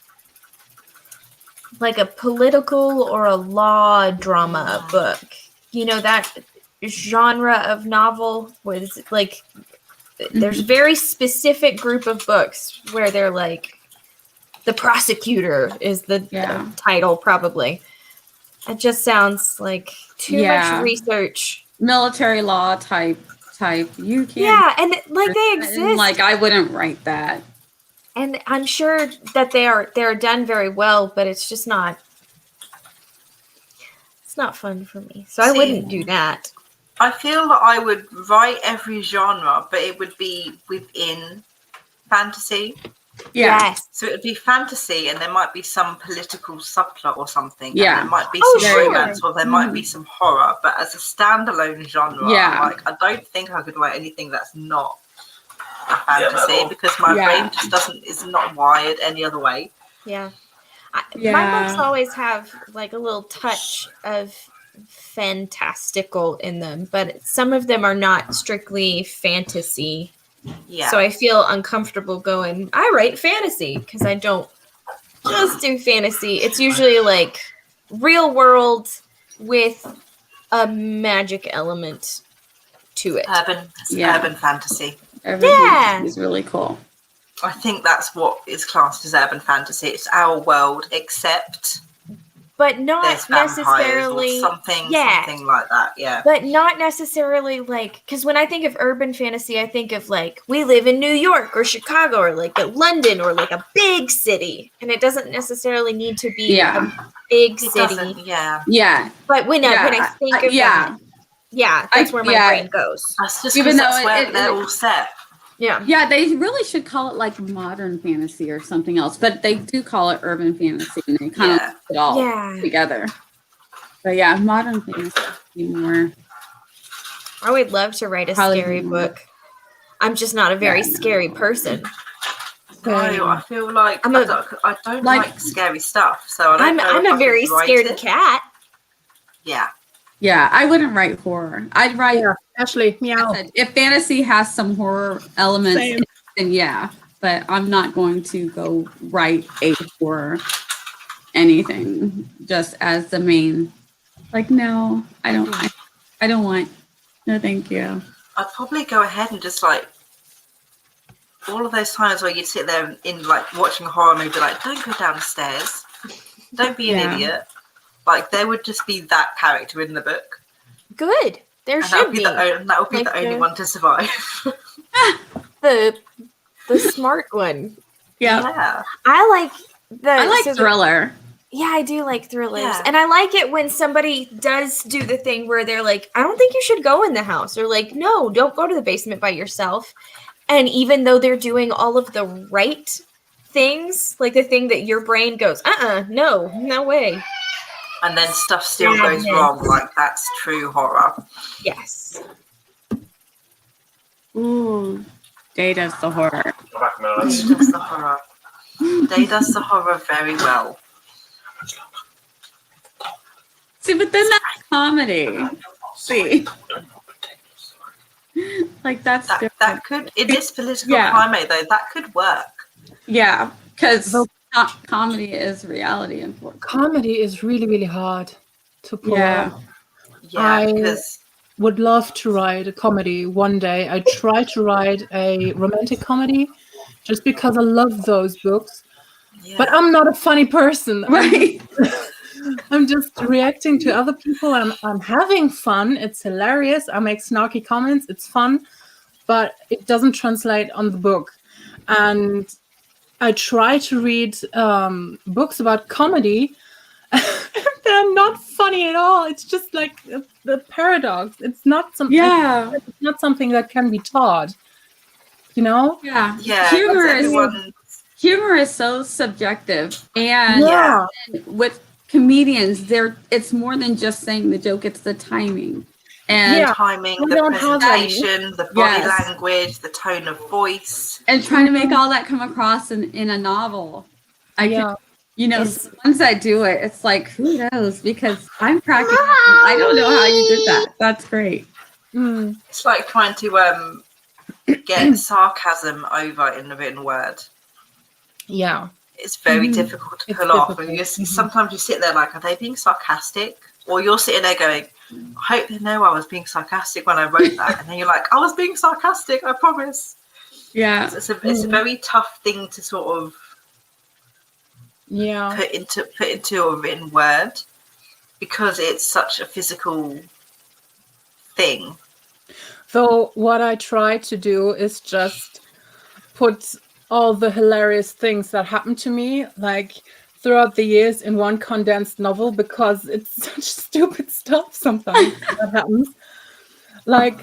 political or a law drama book. You know, that genre of novel was like, there's a very specific group of books where they're like, the prosecutor is the title probably. It just sounds like too much research. Military law type. You can't. Yeah, and like they exist. And, like I wouldn't write that. And I'm sure that they're done very well, but it's just not. It's not fun for me, so I wouldn't do that. I feel that I would write every genre, but it would be within fantasy. Yeah. Yes. So it would be fantasy, and there might be some political subplot or something. Yeah. And there might be some sure. romance, or there might be some horror. But as a standalone genre, like I don't think I could write anything that's not a fantasy because my brain just is not wired any other way. Yeah. My books always have like a little touch of fantastical in them, but some of them are not strictly fantasy. Yeah. So I feel uncomfortable going, I write fantasy, because I don't just do fantasy. It's usually like real world with a magic element to it. Urban fantasy. Urban fantasy is really cool. I think that's what is classed as urban fantasy. It's our world, except but not there's necessarily or something like that. Yeah, but not necessarily like, because when I think of urban fantasy, I think of like we live in New York or Chicago or like a London or like a big city, and it doesn't necessarily need to be a big city. Yeah. But when I think of that, that's where my brain goes. That's just even though that's where they're all set. Yeah, they really should call it like modern fantasy or something else, but they do call it urban fantasy, and they kind of put it all together. But yeah, modern fantasy would be more. I would love to write a scary book. I'm just not a very scary person. No, I feel like I don't like scary stuff, so I don't know I'm if a I very could write scaredy it. cat. Yeah. Yeah, I wouldn't write horror. I'd write Ashley, meow. if fantasy has some horror elements, then but I'm not going to go write a horror anything just as the main. Like, no, I don't want. No, thank you. I'd probably go ahead and just like all of those times where you'd sit there in like watching a horror movie, like, don't go down the stairs, don't be an idiot. Like, there would just be that character in the book. Good. There should be. That would be like the only one to survive. the smart one. Yeah. I like thriller. Yeah, I do like thrillers. And I like it when somebody does do the thing where they're like, I don't think you should go in the house. Or like, no, don't go to the basement by yourself. And even though they're doing all of the right things, like the thing that your brain goes, no way. And then stuff still goes wrong. Like, that's true horror. Yes. Ooh. Day does the horror. Day does the horror. Day does the horror very well. See, but then that's comedy. See. Like, that's that could, in this political climate, though, that could work. Yeah, because comedy is reality important. Comedy is really, really hard to pull off. Yeah, because I would love to write a comedy one day. I try to write a romantic comedy just because I love those books. Yeah. But I'm not a funny person. Right. I'm just reacting to other people. I'm having fun. It's hilarious. I make snarky comments. It's fun. But it doesn't translate on the book. And I try to read books about comedy. They're not funny at all. It's just like the paradox. It's not something. Yeah. It's not something that can be taught. You know? Yeah. Yeah. Humor is so subjective, and with comedians, it's more than just saying the joke. It's the timing. And timing, the presentation, the body language, the tone of voice. And trying to make all that come across in a novel. Once I do it, it's like, who knows? Because I'm cracking up. I don't know how you did that. That's great. It's like trying to get sarcasm over in the written word. Yeah. It's very difficult to pull off. And sometimes you sit there like, are they being sarcastic? Or you're sitting there going, I hope they know I was being sarcastic when I wrote that. And then you're like, I was being sarcastic, I promise. Yeah. It's a very tough thing to sort of put into a written word because it's such a physical thing. So what I try to do is just put all the hilarious things that happened to me, like throughout the years, in one condensed novel, because it's such stupid stuff sometimes that happens. Like,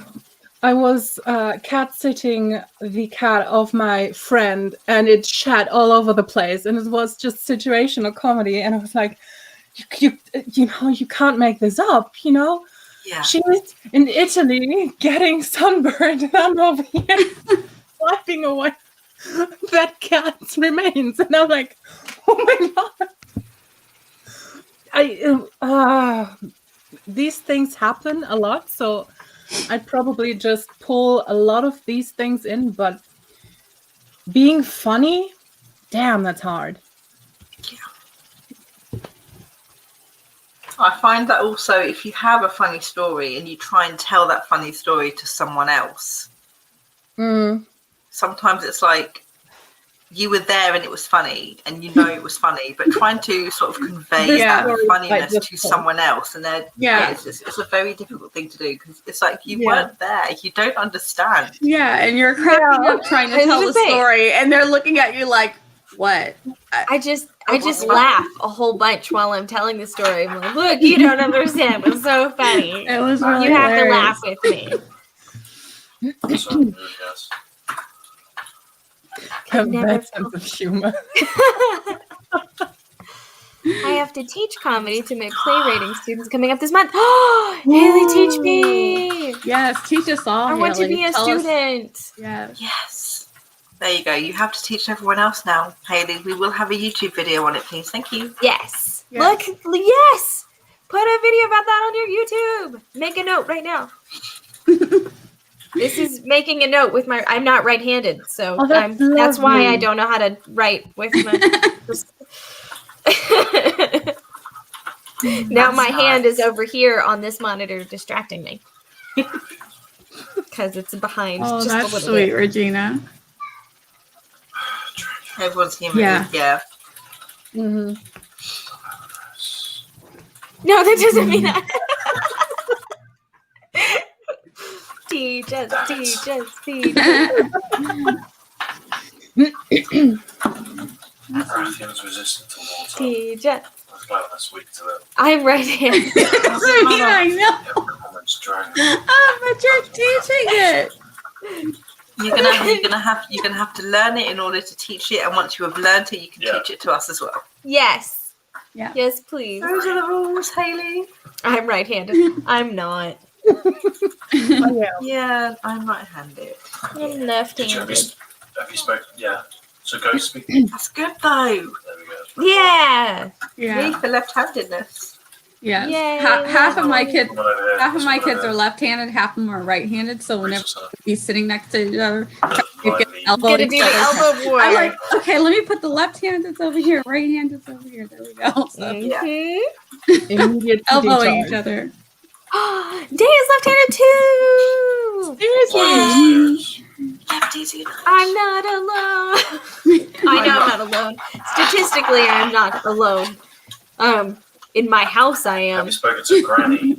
I was cat sitting the cat of my friend, and it shat all over the place, and it was just situational comedy. And I was like, you know, you can't make this up, you know. Yeah. She was in Italy getting sunburned, and I'm over here wiping away that cat's remains, and I'm like, oh my god. These things happen a lot, so I'd probably just pull a lot of these things in, but being funny, damn, that's hard. Yeah. I find that also if you have a funny story and you try and tell that funny story to someone else, sometimes it's like you were there and it was funny and you know it was funny, but trying to sort of convey that funniness to someone else, and then it's a very difficult thing to do because it's like you weren't there, you don't understand. Yeah, and you're cracking up trying to tell the story, and they're looking at you like, what? I just laugh a whole bunch while I'm telling the story. I'm like, look, you don't understand. It was so funny. It was really You have hilarious. to laugh with me. So good, yes. Have that sense of humor. I have to teach comedy to my playwriting students coming up this month. Oh, Haley, teach me. Yes, teach us all. I want to Haley. be a Tell us- student. Yes. There you go. You have to teach everyone else now, Haley. We will have a YouTube video on it, please. Thank you. Yes. Yes. Look, yes. Put a video about that on your YouTube. Make a note right now. This is making a note with my. I'm not right-handed, so that's why I don't know how to write with my. Now my hand is over here on this monitor, distracting me because it's behind. Oh, just a that's little sweet, bit. Regina. Everyone's human. Yeah. Mm-hmm. No, that doesn't mean that. Teach us. Parthians resistant to water. Teach us. I was glad that's weak to it. I'm right-handed. I know. Yeah, comments dragon. But you're teaching it. You're gonna have to learn it in order to teach it, and once you have learned it, you can teach it to us as well. Yes. Yeah. Yes, please. Those are the rules, Haley. I'm right-handed. I'm not. Yeah, I'm right-handed. I'm Did you, left-handed. have you spoken? Yeah. So go speak. That's good though. There we go. Yeah. Yeah. Yay for left-handedness. Yes. Yay, Half of my kids. Someone over here. Half of my Someone kids over are left-handed, half of them are right-handed. So whenever Brace yourself. we sitting next to each other, Right you get knee. elbow Gonna each do the other. elbow war. I'm like, okay, let me put the left-handed over here, right-handed over here. There we go. So, Mhm. Immediate elbowing each charge. other. Day is left-handed too. Seriously. Lefties, you know. I'm not alone. I know I'm not alone. Statistically, I'm not alone. In my house, I Have am. you spoken to Granny?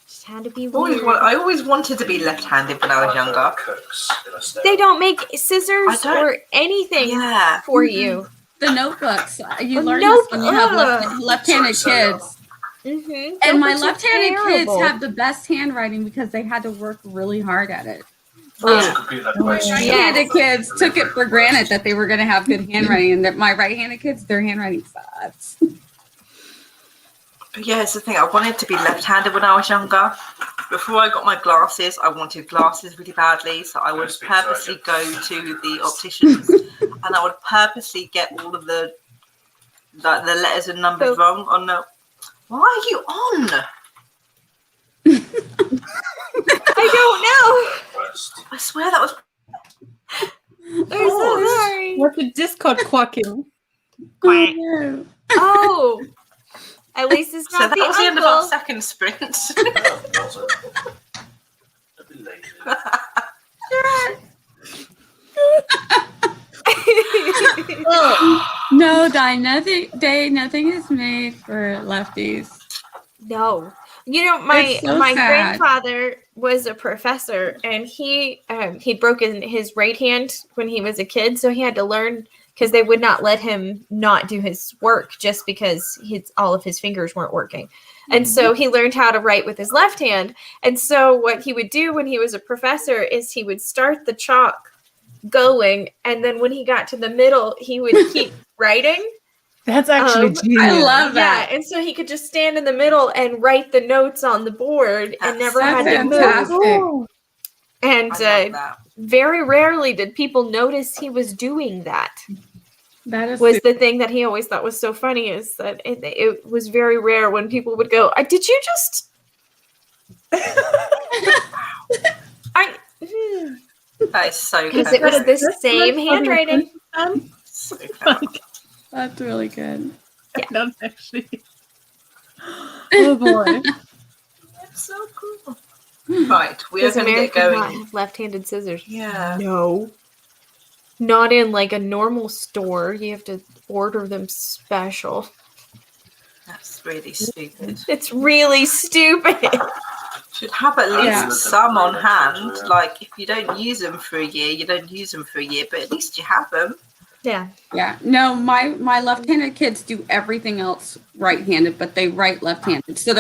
Just had to be Always weird. I always wanted to be left-handed when I was younger. Cooks in a state. They don't make scissors I don't- or anything Yeah. for you. The notebooks. You A learn this when you have notebook. left-handed Sorry, kids. Mm-hmm. And my left-handed kids have the best handwriting because they had to work really hard at it. To complete that question. Right-handed kids took it for granted that they were going to have good handwriting, and that my right-handed kids, their handwriting sucks. But yeah, it's the thing. I wanted to be left-handed when I was younger. Before I got my glasses, I wanted glasses really badly. So I would purposely go to the opticians and I would purposely get all of the letters and numbers wrong on the... Why are you on? I don't know. first. I swear that was. I'm so sorry. What's the Discord quacking? Quack. no. Oh, at least it's So not that the was the end of our uncle. second sprint. No, it wasn't. Don't be lazy. No, nothing is made for lefties. No. You know, my It's so my sad. grandfather was a professor, and he broken his right hand when he was a kid, so he had to learn because they would not let him not do his work just because all of his fingers weren't working. And so he learned how to write with his left hand. And so what he would do when he was a professor is he would start the chalk going, and then when he got to the middle, he would keep writing. That's actually genius. I love that. Yeah, and so he could just stand in the middle and write the notes on the board and never had That's to move. fantastic. And I love that. very rarely did people notice he was doing that. That is Was the thing that he always thought was so funny, is that it was very rare when people would go, "Did you just?" That is so Because it was clever. the same handwriting. So clever. That's really good. Yeah. That's actually. Oh boy. That's so cool. Right, we are Because going to get American not going. have left-handed scissors. Yeah. No. Not in like a normal store. You have to order them special. That's really stupid. It's really stupid. Should have at least Yeah. some on hand. Like, if you don't use them for a year, you don't use them for a year, but at least you have them. Yeah. Yeah. No, my left-handed kids do everything else right-handed, but they write left-handed. So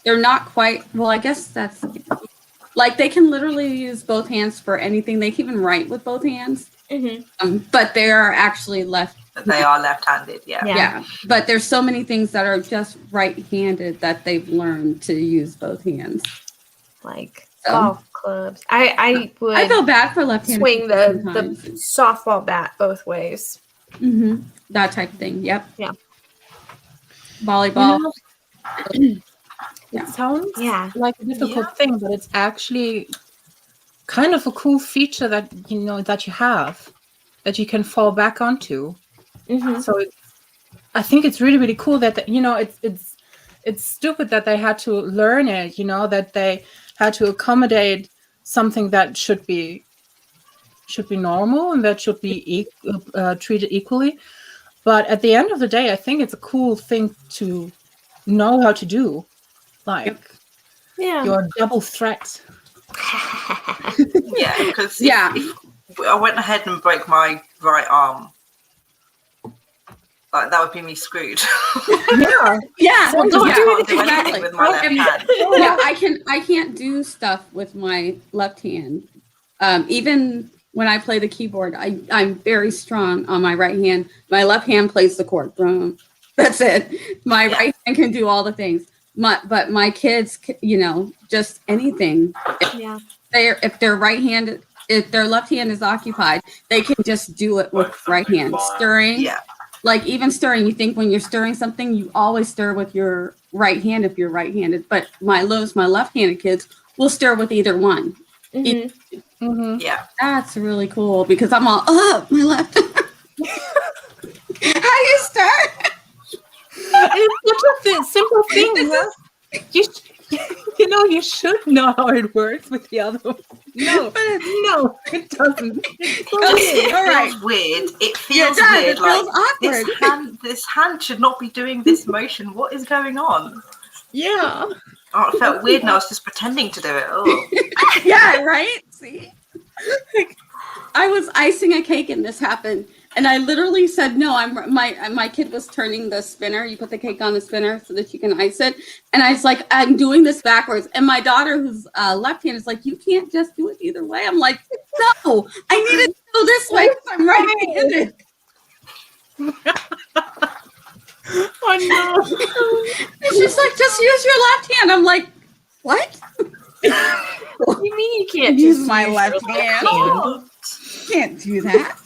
they're not quite, well, I guess that's like they can literally use both hands for anything. They can even write with both hands. Mm-hmm. But they are actually left. But they are left-handed, yeah. Yeah. But there's so many things that are just right-handed that they've learned to use both hands. Like So- golf clubs. I would I feel bad for left-handed swing the sometimes. softball bat both ways. Mhm. That type of thing. Yep. Yeah. Volleyball. It sounds Yeah. like a difficult thing, but it's actually kind of a cool feature that that you have, that you can fall back onto. Mm-hmm. So I think it's really, really cool that it's stupid that they had to learn it. That they had to accommodate something that should be normal and that should be treated equally. But at the end of the day, I think it's a cool thing to know how to do. Like Yeah. your double threat. Yeah, because Yeah. if I went ahead and broke my right arm, like that would be me screwed. Yeah. Yeah. I yeah, can't do anything exactly. with my left hand. Yeah, I can't do stuff with my left hand. Even when I play the keyboard, I'm very strong on my right hand. My left hand plays the chord. Boom. That's it. My right hand can do all the things. But my kids, just anything. Yeah. If their left hand is occupied, they can just do it with right hand. Stirring. Yeah. Like even stirring, you think when you're stirring something, you always stir with your right hand if you're right-handed. But my left-handed kids will stir with either one. Mm-hmm. Mm-hmm. Yeah. That's really cool because I'm all, my left. How you stir? It's such a simple thing. You should know how it works with the other one. No, it doesn't. It's so It weird. feels weird. It feels it does. weird. It feels like awkward. this hand should not be doing this motion. What is going on? Yeah. Oh, it felt weird and I was just pretending to do it. Oh. Yeah, right? See? I was icing a cake and this happened. And I literally said, no, my kid was turning the spinner. You put the cake on the spinner so that you can ice it. And I was like, I'm doing this backwards. And my daughter, who's left-handed, is like, you can't just do it either way. I'm like, no, I need it to go this way because I'm right-handed. Oh no. And she's like, just use your left hand. I'm like, what? What do you mean you can't Use just my use left your hand. Oh. Can't do that.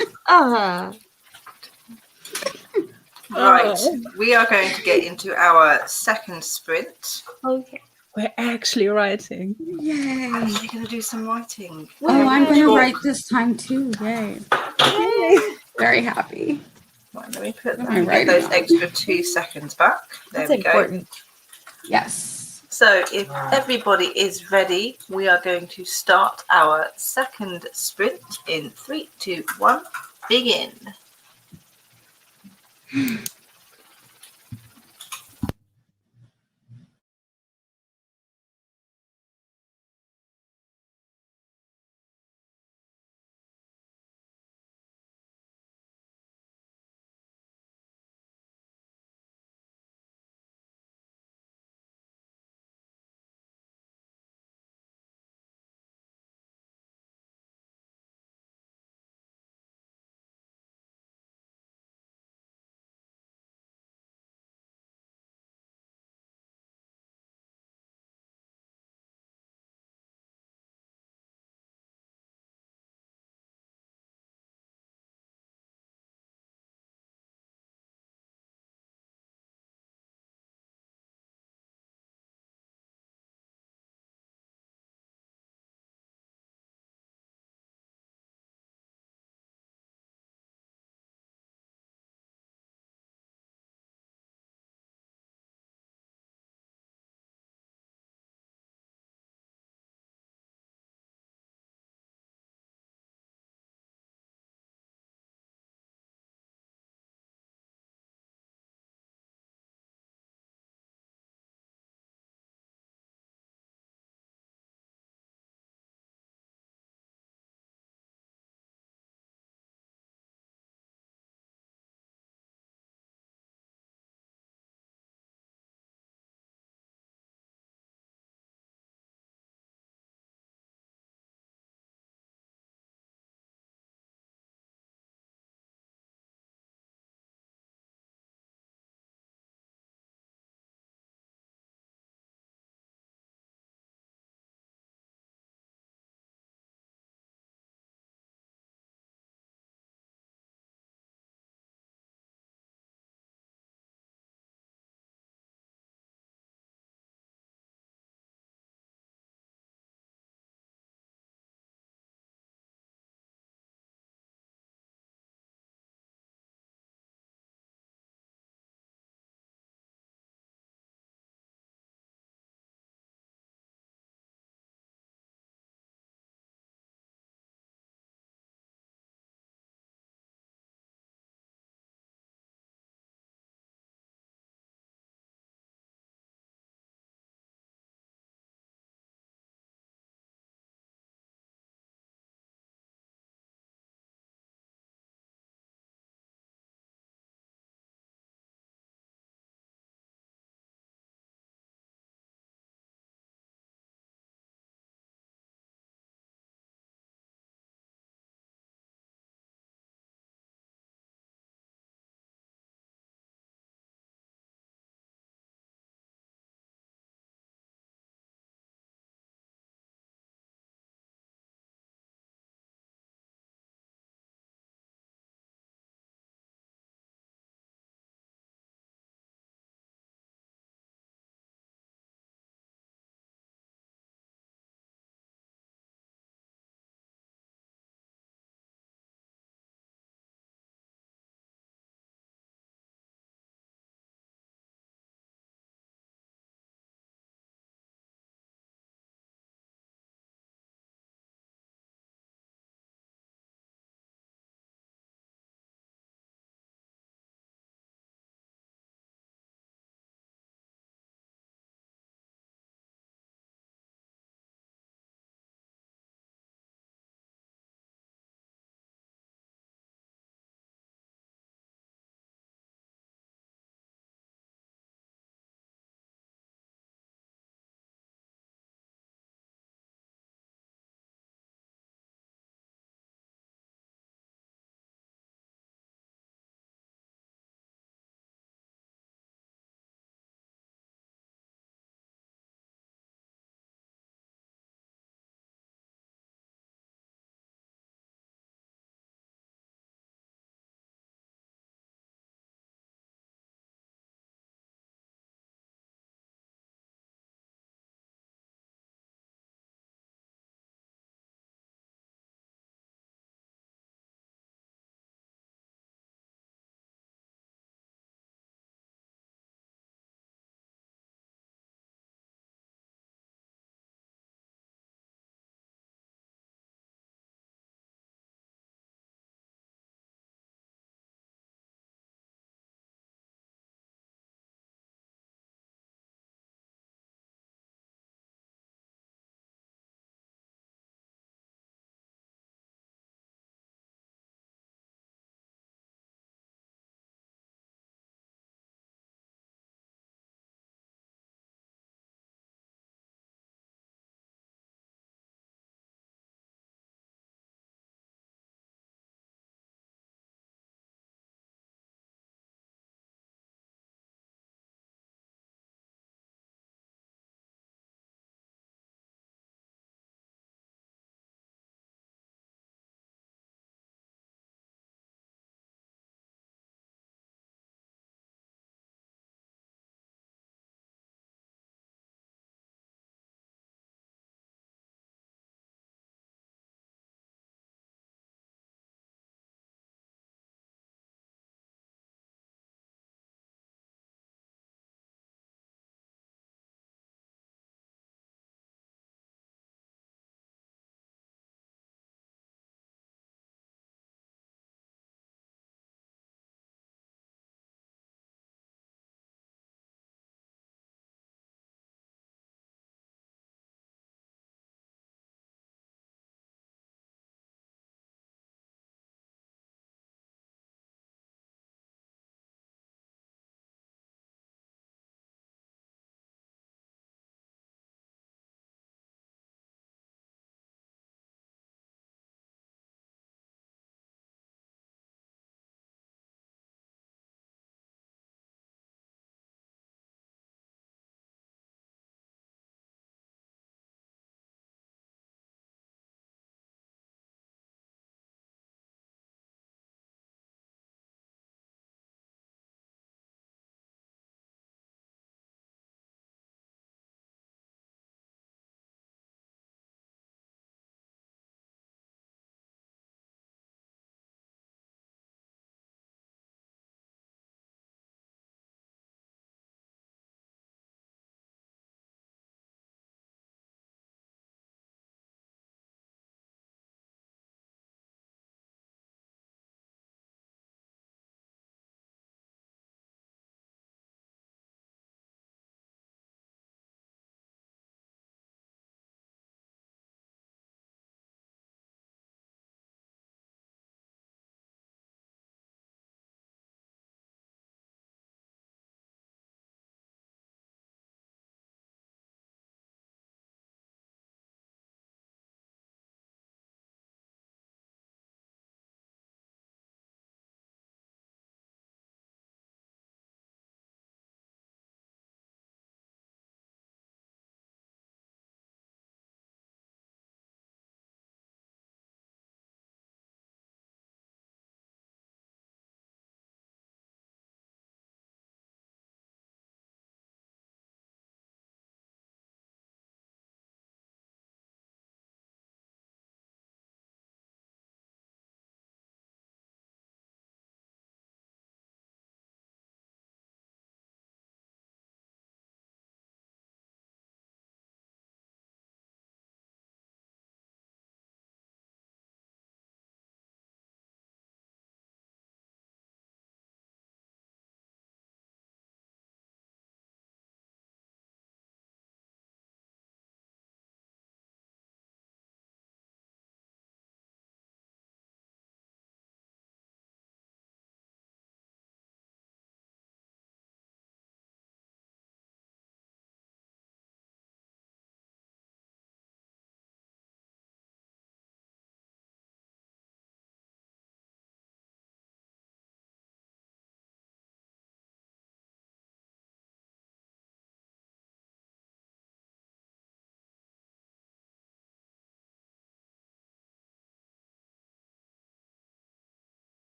Right. We are going to get into our second sprint. Okay. We're actually writing. Yay. Actually going to do some writing. Oh, I'm going to write this time too. Yay. Yay. Very happy. Right, let me put What am I get writing those on? extra 2 seconds back. There That's we go. important. Yes. So if everybody is ready, we are going to start our second sprint in 3, 2, 1, begin.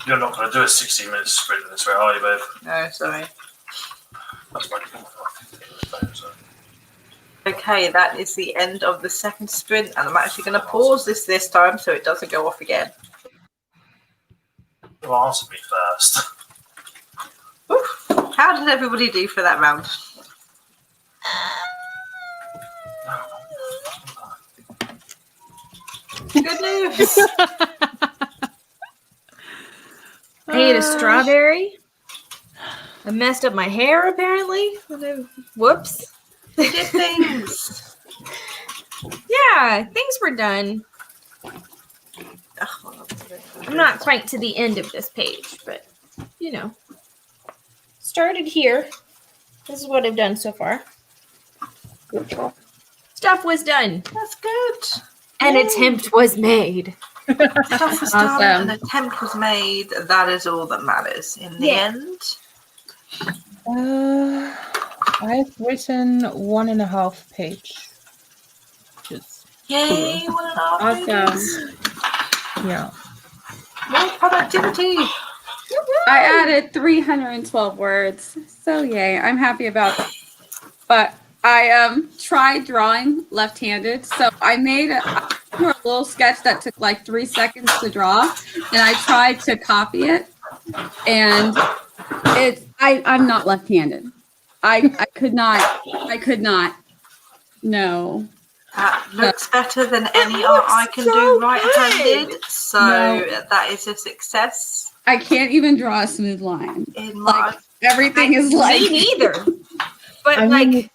You're not going to do a 60-minute sprint in this way, are you, babe? No, sorry. That's my so. Okay, that is the end of the second sprint, and I'm actually going to pause this time so it doesn't go off again. Well, answer me first. Oof. How did everybody do for that round? Good news. I ate a strawberry. I messed up my hair, apparently. Whoops. We did things. Yeah, things were done. I'm not quite to the end of this page, but, you know. Started here. This is what I've done so far. Stuff was done. That's good. An attempt was made. Stuff was done, an attempt was made. That is all that matters in the end. I've written 1.5 page. Yay, Cool. 1.5 pages. Yeah. More productivity. I added 312 words. So yay, I'm happy about it. But I tried drawing left-handed. So I made a little sketch that took like 3 seconds to draw. And I tried to copy it. And I'm not left-handed. I could not. No. That looks better than any art I can do right-handed. So that is a success. I can't even draw a smooth line. In my Everything is like me neither. But I mean,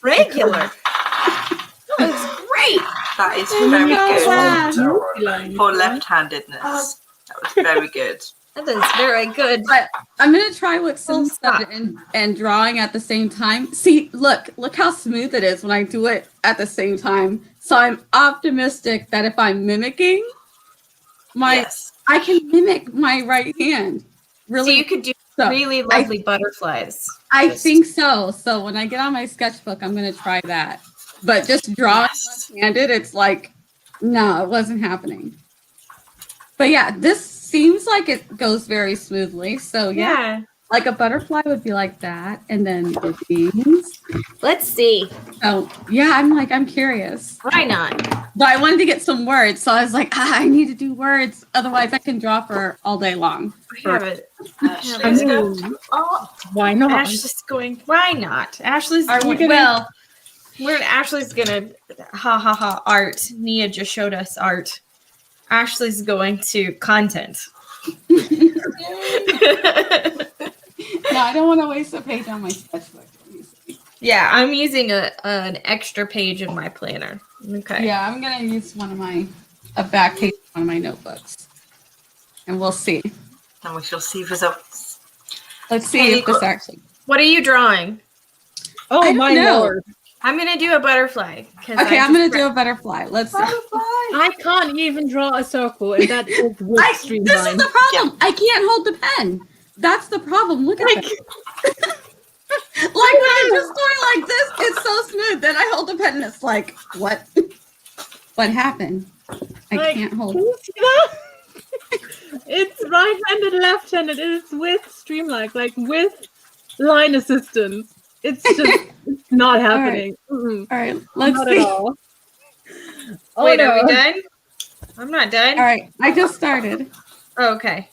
regular. That was great. That is very bad. good for left-handedness. That was very good. That is very good. But I'm gonna try what Sim said and drawing at the same time. See, look how smooth it is when I do it at the same time. So I'm optimistic that if I'm mimicking I can mimic my right hand. Really, so you could do really lovely butterflies. I think so. So when I get on my sketchbook, I'm gonna try that. But just drawing left-handed, it's like, no, it wasn't happening. But yeah, this seems like it goes very smoothly. So yeah, like a butterfly would be like that, and then the beans. Let's see. Oh yeah, I'm curious. Why not? But I wanted to get some words, so I was like, I need to do words, otherwise I can draw for all day long. Why not? Ashley's going. Why not? Ashley's going. Ashley's gonna art. Nia just showed us art. Ashley's going to content. No, I don't want to waste a page on my sketchbook. Yeah, I'm using an extra page in my planner. Okay. Yeah, I'm gonna use a back page of one of my notebooks, and we'll see. And we shall see results. Let's see if this actually. What are you drawing? Oh my lord! I'm gonna do a butterfly. Okay, I'm gonna do a butterfly. Let's see. I can't even draw a circle, and that is with streamline. This is the problem. I can't hold the pen. That's the problem. Look at that. Like when I'm just going like this, it's so smooth. Then I hold the pen and it's like, what? What happened? I can't hold it. Can you see that? It's right-handed, left-handed. It's with streamline, like with line assistance. It's just it's not happening. All right, let's not see. At all. Wait, are we done? I'm not done. All right, I just started. Oh, okay.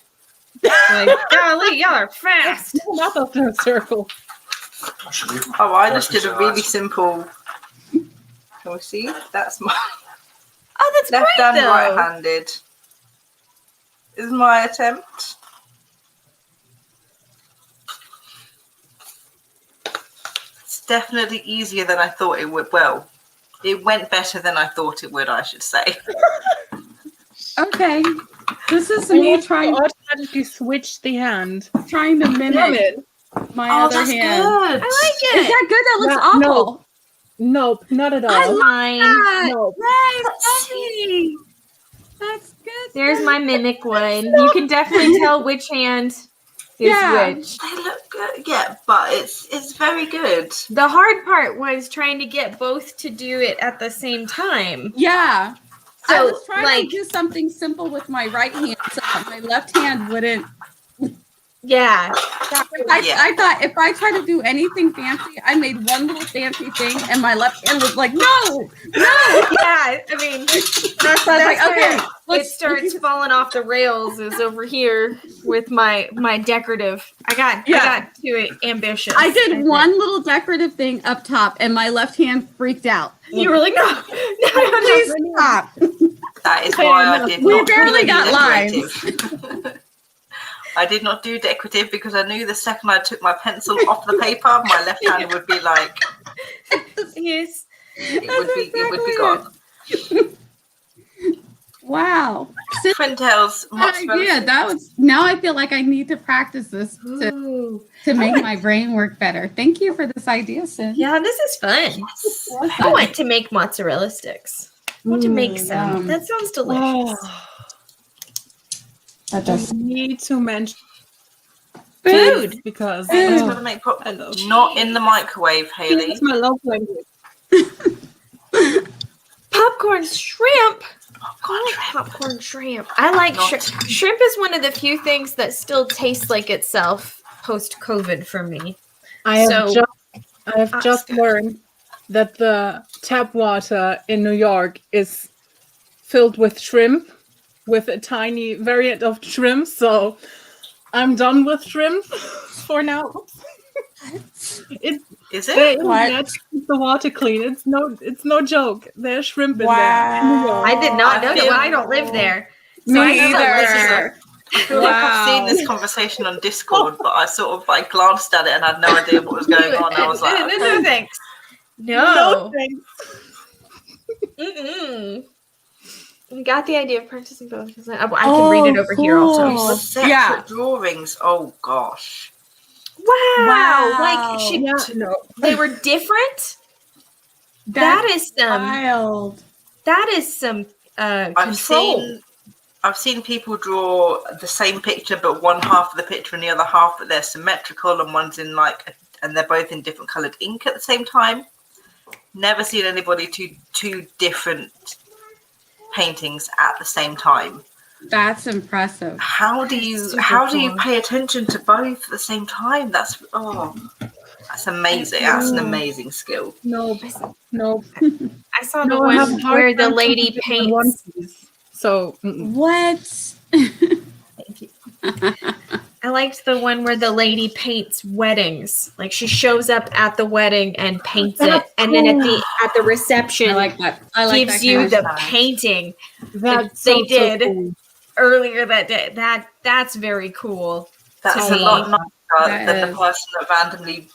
Like, golly, y'all are fast. Not the third circle. Oh, I just did a really simple. Can we see? That's my that's left great, and though. right-handed. Is my attempt. It's definitely easier than I thought it would. Well, it went better than I thought it would, I should say. Okay, this is me trying to automatically switch the hand. Trying to mimic my other that's hand. Good. I like it. Is that good? That looks awful. Nope, not at all. I like Nope. Nice. That's good. There's my mimic one. You can definitely tell which hand is which. They look good, yeah, but it's very good. The hard part was trying to get both to do it at the same time. Yeah. So, I was trying to do something simple with my right hand so that my left hand wouldn't Yeah. I thought if I try to do anything fancy, I made one little fancy thing, and my left hand was like, no. Yeah, I mean, that's like, where okay, it starts falling off the rails. Is over here with my decorative. I got too ambitious. I did one little decorative thing up top, and my left hand freaked out. You were like, no, Please stop. That is why I did We not barely do got decorative. I did not do decorative because I knew the second I took my pencil off the paper, my left hand would be like, yes, it would be gone. Wow. Twin tails. Yeah, that was. Now I feel like I need to practice this to make my brain work better. Thank you for this idea, Sid. Yeah, this is fun. Yes. I want to make mozzarella sticks. I want to make some. That sounds delicious. That does. I need to mention Food. because It's gonna make not in the microwave, Haley. it's my love language. Popcorn shrimp. Popcorn shrimp. I like shrimp. Shrimp is one of the few things that still tastes like itself post-COVID for me. I have just learned that the tap water in New York is filled with shrimp, with a tiny variant of shrimp. So I'm done with shrimp for now. Is it? Keep the water clean. It's no joke. There's shrimp in there. I did not know that. Well, I don't live there. So Me either. I feel like I've seen this conversation on Discord, but I sort of like glanced at it and had no idea what was going on. I was like, no thanks. No thanks. We got the idea of practicing both. I can read it over here also. Separate drawings. Oh gosh. Wow. Like they were different. That is some wild. That is some control. I've seen people draw the same picture, but one half of the picture and the other half, but they're symmetrical, and one's in and they're both in different coloured ink at the same time. Never seen anybody do two different paintings at the same time. That's impressive. How do you pay attention to both at the same time? That's amazing. That's an amazing skill. Nope. I saw the one where the lady paints. So what? Thank you. I liked the one where the lady paints weddings. Like she shows up at the wedding and paints it, and then at the reception, I like that. Gives you the painting that they did earlier that day. That's very cool. That's a lot nicer than the person that randomly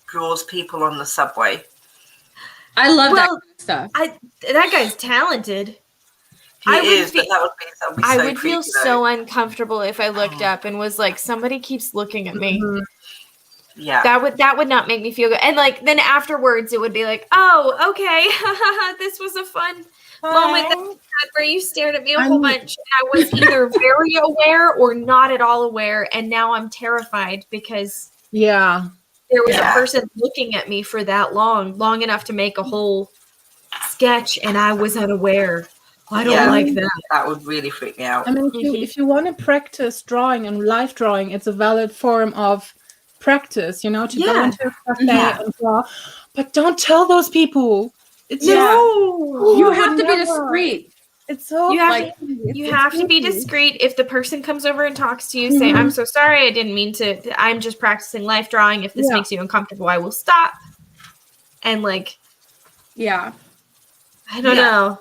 draws people on the subway. I love that kind of stuff. That guy's talented. But that would be I would feel so uncomfortable if I looked up and was like, somebody keeps looking at me. Mm-hmm. Yeah. That would not make me feel good. And like then afterwards it would be like, oh, okay. This was a fun moment where you stared at me a whole bunch. And I was either very aware or not at all aware. And now I'm terrified because there was a person looking at me for that long enough to make a whole sketch, and I was unaware. I don't like that. That would really freak me out. I mean, if you want to practice drawing and live drawing, it's a valid form of practice, to go into a cafe and draw. But don't tell those people. You have to be discreet. It's so you have to be discreet. If the person comes over and talks to you, say, I'm so sorry, I didn't mean to. I'm just practicing life drawing. If this makes you uncomfortable, I will stop. And I don't know.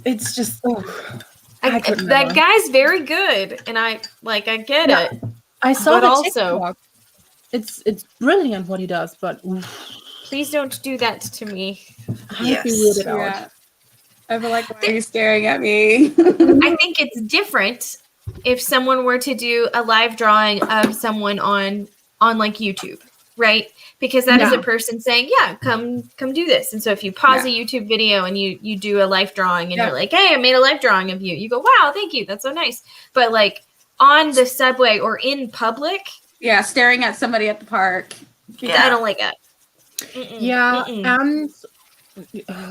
It's just that guy's very good, and I get it. I saw the TikTok. It's brilliant what he does, but please don't do that to me. I'd be weirded out. I feel like, why are you staring at me? I think it's different if someone were to do a live drawing of someone on like YouTube, right? Because that is a person saying, come do this. And so if you pause a YouTube video and you do a life drawing and you're like, hey, I made a life drawing of you. You go, wow, thank you. That's so nice. But like on the subway or in public. Yeah, staring at somebody at the park. I don't like that. And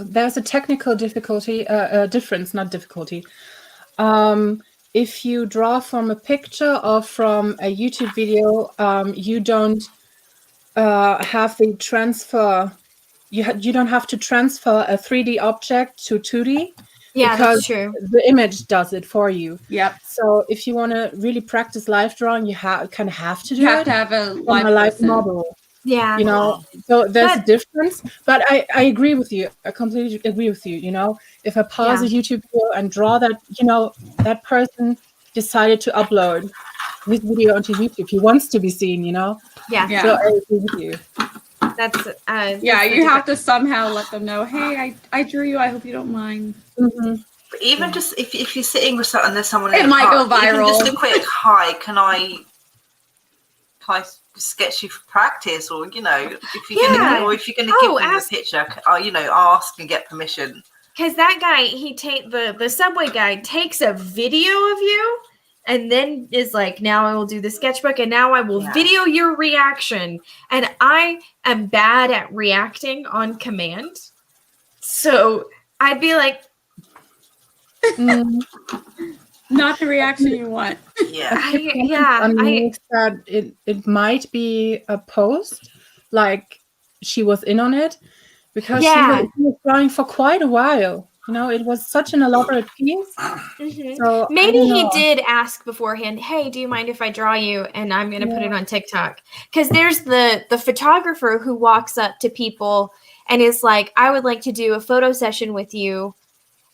there's a technical difference, not difficulty. if you draw from a picture or from a YouTube video, you don't have the transfer. You don't have to transfer a 3D object to 2D. Yeah, because that's true. the image does it for you. Yep. So if you want to really practice live drawing, you kind of have to do You have it to have a from live a live person. model. Yeah. You know, so there's a But- difference. But I agree with you. I completely agree with you. You know, if I pause a YouTube video and draw that, you know, that person decided to upload his video onto YouTube. He wants to be seen, you know. Yeah. Yeah. So I agree with you. That's Yeah, you have to somehow let them know, hey, I drew you. I hope you don't mind. Mm-hmm. But even just if you're sitting with someone and there's someone It in the might go park, even viral. just a quick hi, can I sketch you for practice, or you know, if you're gonna, or if you're gonna give them a picture, you know, ask and get permission. Because that guy, the subway guy takes a video of you and then is like, now I will do the sketchbook and now I will video your reaction. And I am bad at reacting on command. So I'd be like, not the reaction you want. Yeah. That it might be a post, like she was in on it, because she was drawing for quite a while. You know, it was such an elaborate piece. Mm-hmm. So maybe he did ask beforehand, hey, do you mind if I draw you? And I'm going to put it on TikTok. Because there's the photographer who walks up to people and is like, I would like to do a photo session with you.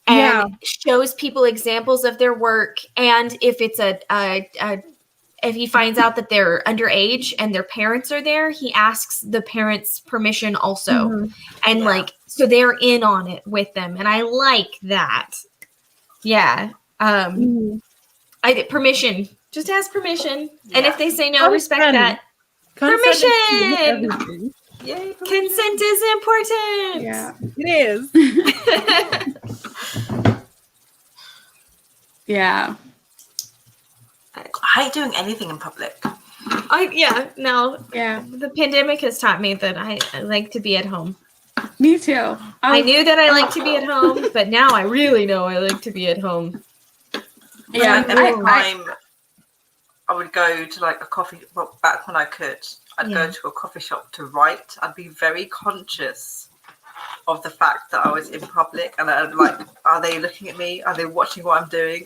And shows people examples of their work. And if it's if he finds out that they're underage and their parents are there, he asks the parents' permission also. Mm-hmm. And like, so they're in on it with them. And I like that. Yeah. Permission. Just ask permission. Yeah. And if they say no, respect that. Permission. Yay, consent is important. Yeah, it is. Yeah. I hate doing anything in public. The pandemic has taught me that I like to be at home. Me too. I knew that I like to be at home, but now I really know I like to be at home. Yeah, every time I would go to like a coffee. Well, back when I could, I'd go to a coffee shop to write. I'd be very conscious of the fact that I was in public, and I'm like, are they looking at me? Are they watching what I'm doing?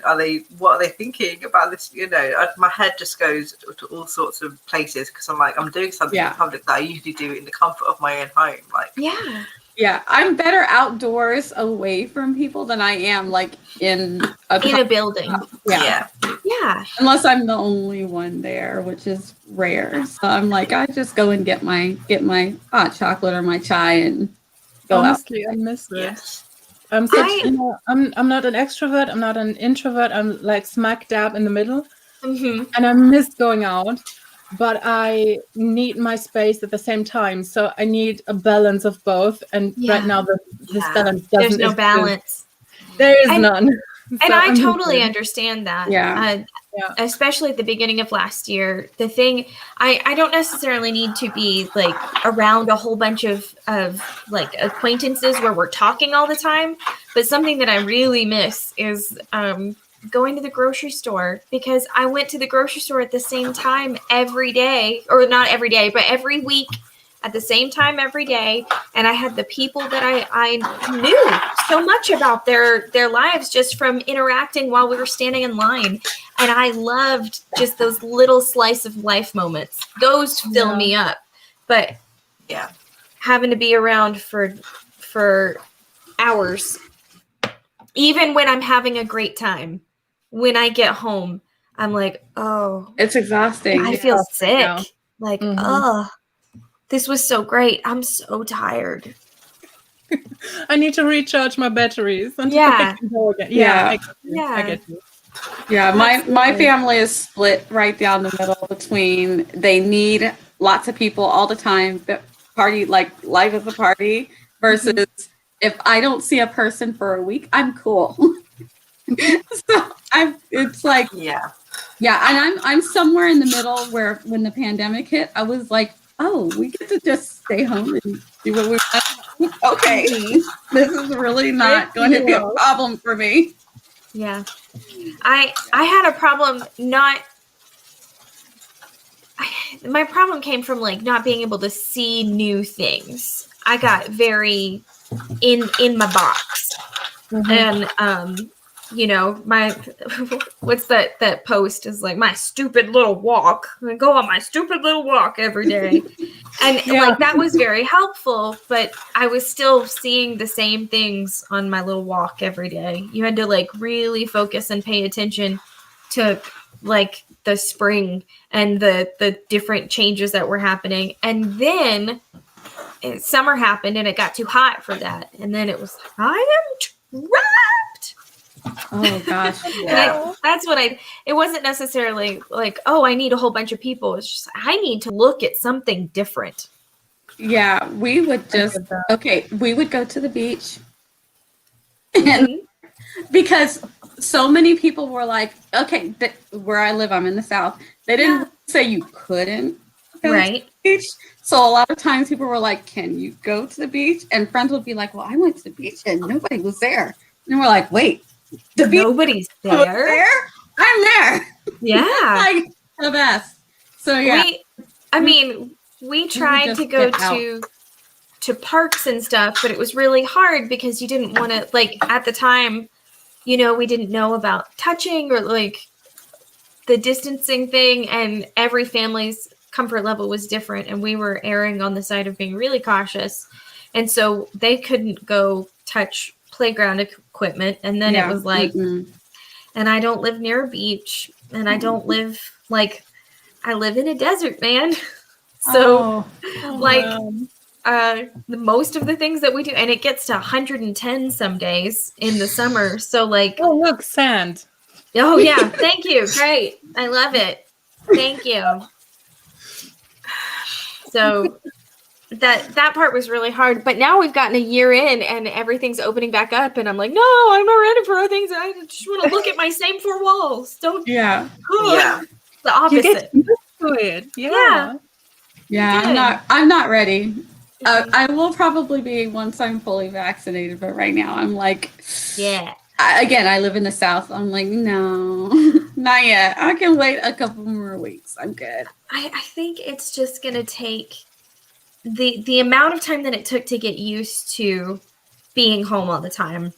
What are they thinking about this? You know, my head just goes to all sorts of places because I'm like, I'm doing something in public that I usually do in the comfort of my own home. Like, yeah, I'm better outdoors away from people than I am like in a building. Yeah. Unless I'm the only one there, which is rare. So I'm like, I just go and get my hot chocolate or my chai and go Honestly, out. I miss it. Yes. I'm not an extrovert. I'm not an introvert. I'm like smack dab in the middle, and I miss going out. But I need my space at the same time, so I need a balance of both. And right now, this balance doesn't. There's no balance. There is none. And I totally understand that. Yeah. Especially at the beginning of last year. The thing, I don't necessarily need to be like around a whole bunch of like acquaintances where we're talking all the time. But something that I really miss is going to the grocery store, because I went to the grocery store at the same time every day, or not every day, but every week at the same time every day. And I had the people that I knew so much about their lives just from interacting while we were standing in line. And I loved just those little slice of life moments. Those fill me up. But having to be around for hours, even when I'm having a great time, when I get home, I'm like, oh, it's exhausting. I feel sick. Like, this was so great. I'm so tired. I need to recharge my batteries. I can go again. I get you. Yeah, my family is split right down the middle between they need lots of people all the time, party, like life is a party, versus if I don't see a person for a week, I'm cool. So it's like and I'm somewhere in the middle where when the pandemic hit, I was like, oh, we get to just stay home and do what we want. Okay, this is really not going to be a problem for me. Yeah. I had a problem my problem came from like not being able to see new things. I got very in my box. And you know, my what's that post is like my stupid little walk. I go on my stupid little walk every day. And like that was very helpful, but I was still seeing the same things on my little walk every day. You had to like really focus and pay attention to like the spring and the different changes that were happening. And then summer happened and it got too hot for that. And then it was like, I am trapped. Oh gosh. Yeah. That's what it wasn't necessarily like, oh, I need a whole bunch of people. It's just, I need to look at something different. Yeah, we would just, we would go to the beach. And because so many people were like, okay, where I live, I'm in the South. They didn't say you couldn't go to the beach. So a lot of times people were like, can you go to the beach? And friends would be like, well, I went to the beach and nobody was there. And we're like, wait, nobody's there? I'm there. Yeah. Like the best. So yeah. We tried to go to parks and stuff, but it was really hard because you didn't want to, like, at the time, you know, we didn't know about touching or like the distancing thing, and every family's comfort level was different, and we were erring on the side of being really cautious. And so they couldn't go touch playground equipment. And then it was like, and I don't live near a beach, and I don't live like, I live in a desert, man. So most of the things that we do, and it gets to 110 some days in the summer. So like, oh, look, sand. Oh yeah. Thank you. Great. I love it. Thank you. So that part was really hard, but now we've gotten a year in and everything's opening back up, and I'm like, no, I'm not ready for things. I just want to look at my same four walls. Don't. Yeah. The opposite. You get used to it. Yeah. I'm not ready. I will probably be once I'm fully vaccinated, but right now I'm like, I live in the South. I'm like, no, not yet. I can wait a couple more weeks. I'm good. I think it's just going to take the amount of time that it took to get used to being home all the time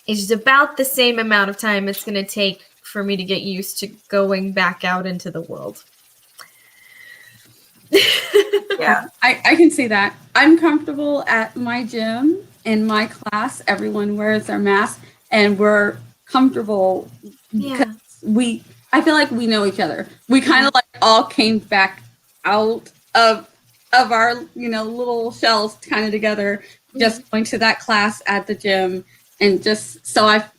is about the same amount of time it's going to take for me to get used to going back out into the world. Yeah, I can see that. I'm comfortable at my gym. In my class, everyone wears their mask, and we're comfortable because I feel like we know each other. We kind of like all came back out of our, you know, little shells kind of together, just going to that class at the gym, and just so I've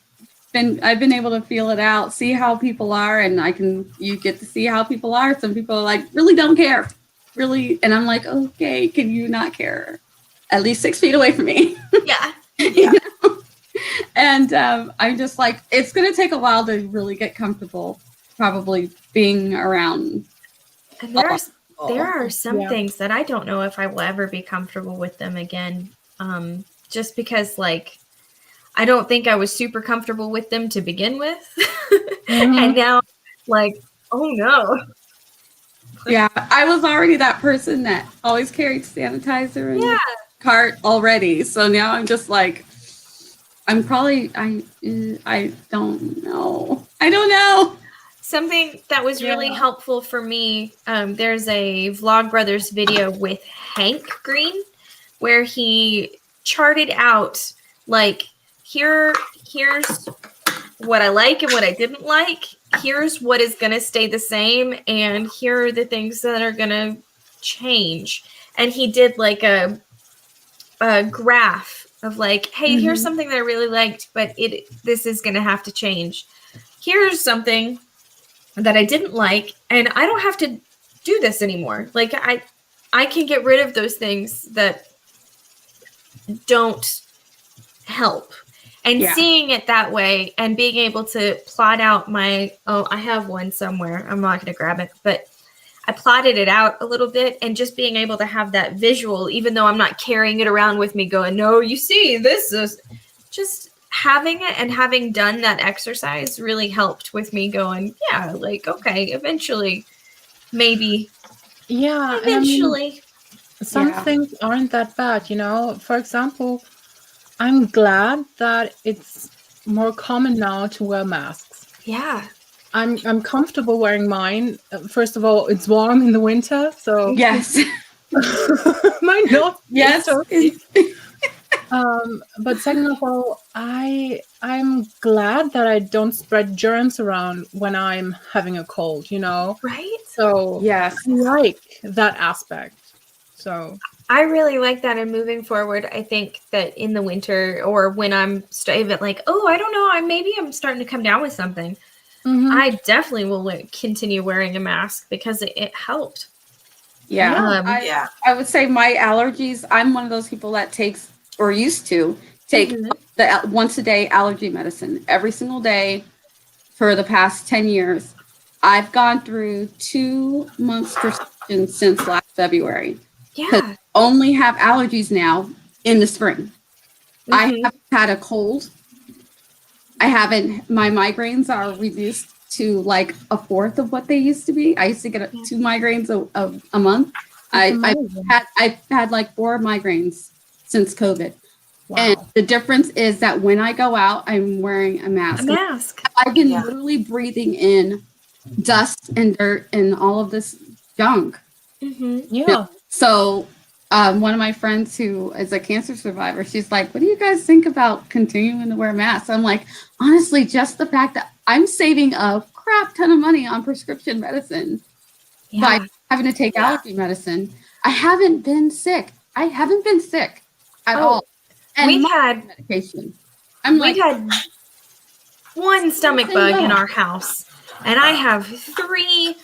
been able to feel it out, see how people are, and you get to see how people are. Some people are like, really don't care. Really, and I'm like, okay, can you not care? At least 6 feet away from me. Yeah. You know? And I'm just like, it's going to take a while to really get comfortable, probably being around. And there are some things that I don't know if I will ever be comfortable with them again. Just because, like, I don't think I was super comfortable with them to begin with. And now, like, oh no. Yeah, I was already that person that always carried sanitizer in the cart already. So now I'm just like, I don't know. I don't know. Something that was really helpful for me, there's a Vlogbrothers video with Hank Green where he charted out, like, here's what I like and what I didn't like. Here's what is going to stay the same, and here are the things that are going to change. And he did like a graph of like, hey, here's something that I really liked, but this is going to have to change. Here's something that I didn't like, and I don't have to do this anymore. Like I can get rid of those things that don't help. And seeing it that way and being able to plot out I have one somewhere. I'm not going to grab it, but I plotted it out a little bit, and just being able to have that visual, even though I'm not carrying it around with me going, no, you see, this is just having it and having done that exercise really helped with me going, yeah, like, okay, eventually, maybe. Yeah. Eventually. Some things aren't that bad, you know. For example, I'm glad that it's more common now to wear masks. Yeah. I'm comfortable wearing mine. First of all, it's warm in the winter, so Yes. my nose. Yes. But second of all, I'm glad that I don't spread germs around when I'm having a cold, you know. Right? So Yes. I like that aspect. So I really like that. And moving forward, I think that in the winter or when I'm like, oh, I don't know, maybe I'm starting to come down with something. I definitely will continue wearing a mask because it helped. Yeah. I would say my allergies, I'm one of those people that takes or used to take the once a day allergy medicine every single day for the past 10 years. I've gone through 2 months prescription since last February. Yeah. I only have allergies now in the spring. I haven't had a cold. My migraines are reduced to like a fourth of what they used to be. I used to get 2 migraines a month. I've had like 4 migraines since COVID. Wow. And the difference is that when I go out, I'm wearing a mask. A mask. I've been literally breathing in dust and dirt and all of this junk. Yeah. So one of my friends who is a cancer survivor, she's like, what do you guys think about continuing to wear masks? I'm like, honestly, just the fact that I'm saving a crap ton of money on prescription medicine by having to take allergy medicine. I haven't been sick. At all. And we've had medication. We've had 1 stomach bug in our house, and I have 3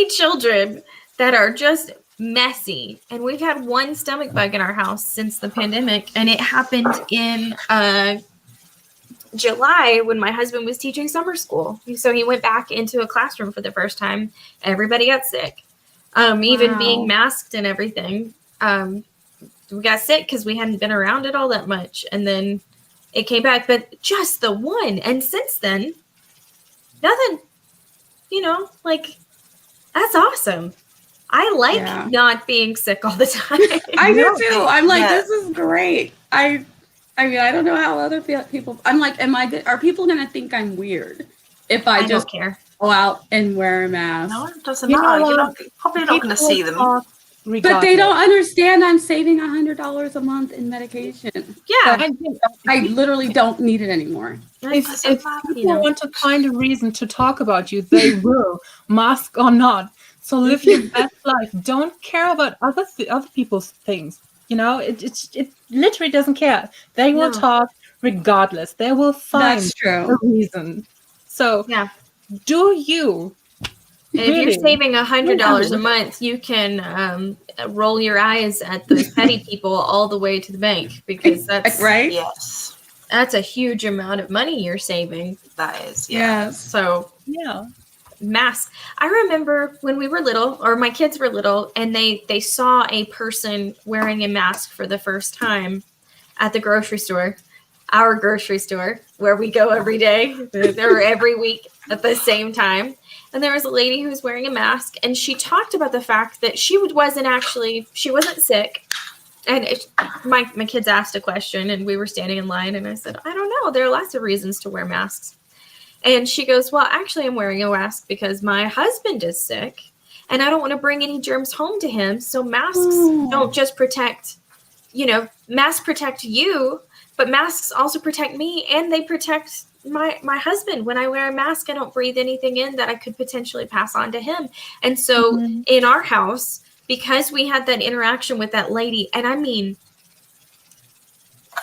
children that are just messy. And we've had 1 stomach bug in our house since the pandemic, and it happened in July when my husband was teaching summer school. So he went back into a classroom for the first time. Everybody got sick, even being masked and everything. We got sick because we hadn't been around it all that much, and then it came back. But just the 1, and since then, nothing. You know, like, that's awesome. I like not being sick all the time. I do too. I'm like, this is great. I mean, I don't know how other people. I'm like, are people gonna think I'm weird if I just don't care. Go out and wear a mask? No, it doesn't matter. You're probably not going to see them. But they don't understand I'm saving $100 a month in medication. Yeah. I literally don't need it anymore. If people want to find a reason to talk about you, they will, mask or not. So live your best life. Don't care about other people's things. You know, it literally doesn't care. They will talk regardless. They will find a reason. So do you. And if you're saving $100 a month, you can roll your eyes at those petty people all the way to the bank, because that's right. Yes, that's a huge amount of money you're saving. That is. Yes. So masks. I remember when we were little, or my kids were little, and they saw a person wearing a mask for the first time at the grocery store. Our grocery store, where we go every day, or every week at the same time. And there was a lady who was wearing a mask, and she talked about the fact that she wasn't sick. And my kids asked a question, and we were standing in line, and I said, I don't know. There are lots of reasons to wear masks. And she goes, well, actually, I'm wearing a mask because my husband is sick, and I don't want to bring any germs home to him. So masks don't just protect, masks protect you, but masks also protect me, and they protect my husband. When I wear a mask, I don't breathe anything in that I could potentially pass on to him. And so in our house, because we had that interaction with that lady, and I mean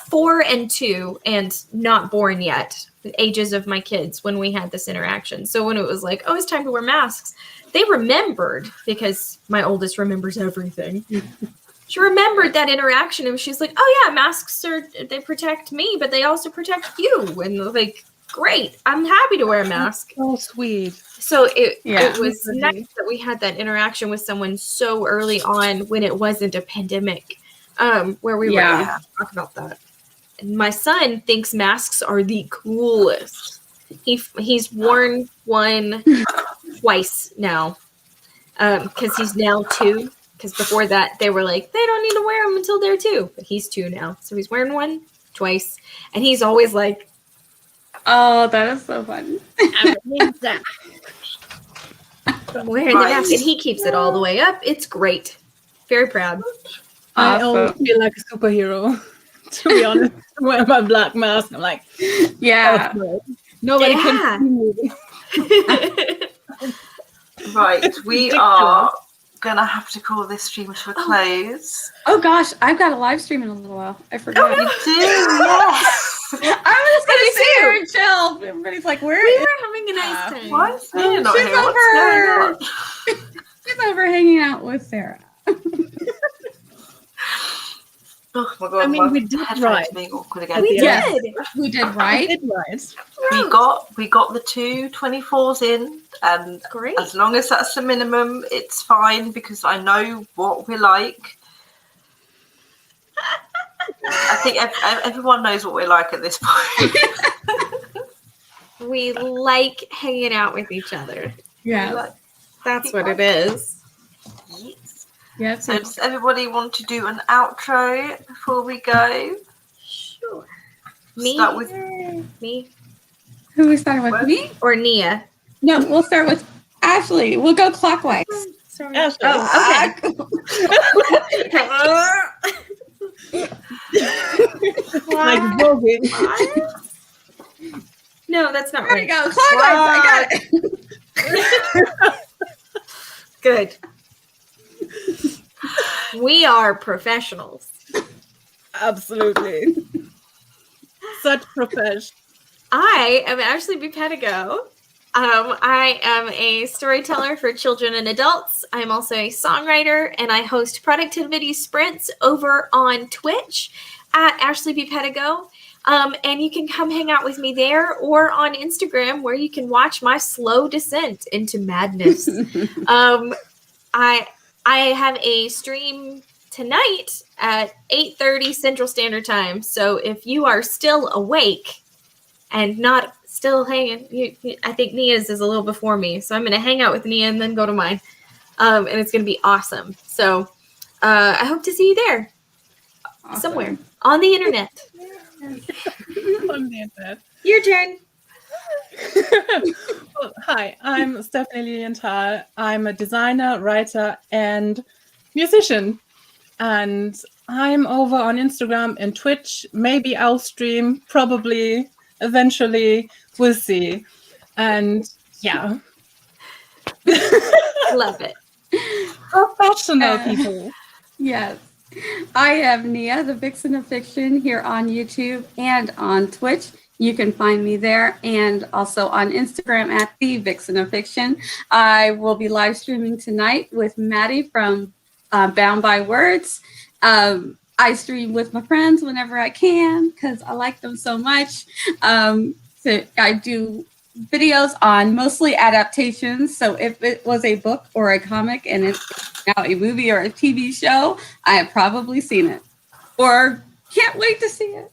4 and 2 and not born yet, the ages of my kids when we had this interaction. So when it was like, oh, it's time to wear masks, they remembered, because my oldest remembers everything. She remembered that interaction, and she's like, oh yeah, masks they protect me, but they also protect you. And like, great, I'm happy to wear a mask. So sweet. So it was nice that we had that interaction with someone so early on when it wasn't a pandemic. where we were talking about that. And my son thinks masks are the coolest. He's worn one twice now, because he's now 2. Because before that, they were like, they don't need to wear them until they're 2. But he's 2 now. So he's wearing one twice. And he's always like, oh, that is so fun. I'm wearing the mask. And he keeps it all the way up. It's great. Very proud. I always feel like a superhero, to be honest. Wear my black mask. I'm like, yeah. Nobody can see me. Right, we are gonna have to call this stream to a close. Oh gosh, I've got a live stream in a little while. I forgot. You do, yes. I was gonna sit here and chill. Everybody's like, where? We were having a nice time. Why is Sarah not She's here? What's going on? She's over hanging out with Sarah. Oh my god! I mean, we did right. Being awkward again. We did. We did right. We did right. We got the 2 24s in, and Great. as long as that's the minimum, it's fine because I know what we like. I think everyone knows what we like at this point. We like hanging out with each other. Yeah. That's what it is. Yes. Yes. So does everybody want to do an outro before we go? Sure. Me? Start with Me? Who we started with? Me? Or Nia? No, we'll start with Ashley. We'll go clockwise. Sorry. Ashley. Oh, okay. Like voguing. No, that's not There we right. go. Clockwise. I got it. Good. We are professionals. Absolutely. Such profesh. I am Ashley B. Pedigo. I am a storyteller for children and adults. I'm also a songwriter, and I host productivity sprints over on Twitch at Ashley B. Pedigo. And you can come hang out with me there or on Instagram, where you can watch my slow descent into madness. I have a stream tonight at 8:30 Central Standard Time. So if you are still awake and not still hanging, I think Nia's is a little before me. So I'm going to hang out with Nia and then go to mine. And it's going to be awesome. So I hope to see you there. Awesome. Somewhere on the internet. On the internet. Your turn. Well, hi, I'm Stephanie Lilienthal. I'm a designer, writer, and musician. And I'm over on Instagram and Twitch. Maybe I'll stream, probably, eventually. We'll see. And yeah. Love it. Professional people. Yes. I am Nia, the Vixen of Fiction, here on YouTube and on Twitch. You can find me there, and also on Instagram at the Vixen of Fiction. I will be live streaming tonight with Maddie from Bound by Words. I stream with my friends whenever I can because I like them so much. So I do videos on mostly adaptations. So if it was a book or a comic and it's now a movie or a TV show, I have probably seen it or can't wait to see it.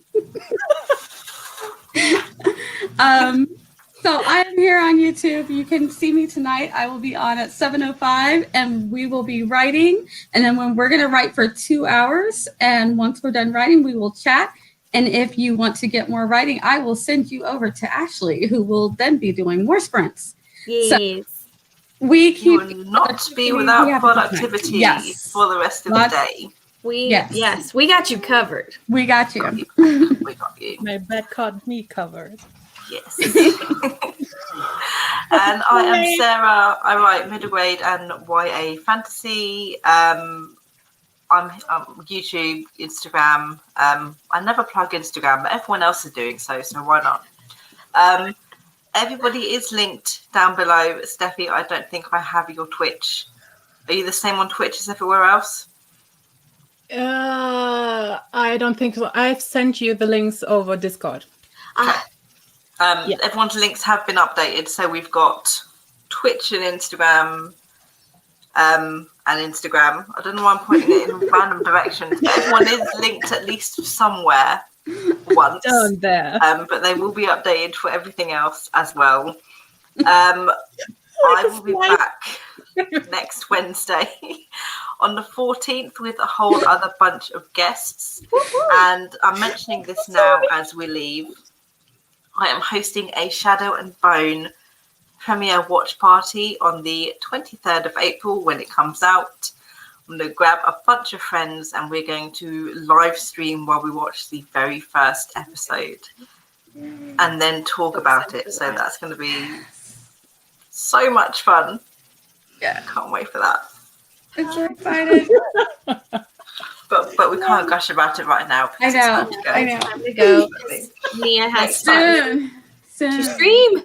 So I'm here on YouTube. You can see me tonight. I will be on at 7:05 and we will be writing. And then when we're going to write for 2 hours, and once we're done writing, we will chat. And if you want to get more writing, I will send you over to Ashley, who will then be doing more sprints. Yes. So we You keep will not be without productivity Yes. for the rest of the day. Yes, we got you covered. We got you. We got you. My bed caught me covered. Yes. And I am Sarah. I write middle grade and YA fantasy. I'm YouTube, Instagram. I never plug Instagram, but everyone else is doing so why not? Everybody is linked down below. Stephie, I don't think I have your Twitch. Are you the same on Twitch as everywhere else? I don't think so. I've sent you the links over Discord. Yeah. Everyone's links have been updated, so we've got Twitch and Instagram, and Instagram. I don't know why I'm pointing it in random directions. Everyone is linked at least somewhere once. Down there. But they will be updated for everything else as well. I will be back next Wednesday on the 14th with a whole other bunch of guests. And I'm mentioning this now as we leave. I am hosting a Shadow and Bone premiere watch party on the 23rd of April when it comes out. I'm going to grab a bunch of friends and we're going to live stream while we watch the very first episode and then talk about it. So that's going to be so much fun. Yeah. Can't wait for that. I'm so excited. But we can't gush about it right now. I know. Time to go. Nia has fun. Soon. Stream.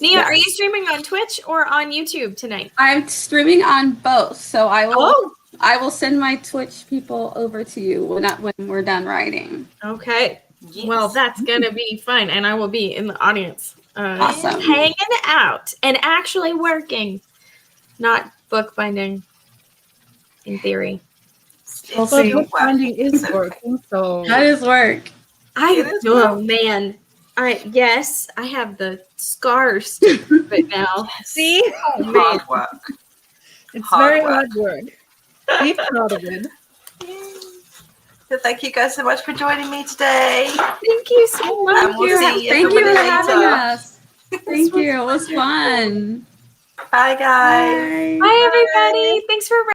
Nia, are you streaming on Twitch or on YouTube tonight? I'm streaming on both, so I will send my Twitch people over to you when we're done writing. Okay. Yes. Well, that's gonna be fun, and I will be in the audience, Awesome. hanging out and actually working, not bookbinding. In theory, Also, still bookbinding is So- working, so That is work. oh man, yes, I have the scars to prove it now. See, oh man, Hard work. it's Hard very work. hard work. Be proud of it. So thank you guys so much for joining me today. thank you so much. And we'll see Thank you for everybody having later. us. Thank you. It was fun. Bye guys. Bye. Bye, everybody. Thanks for.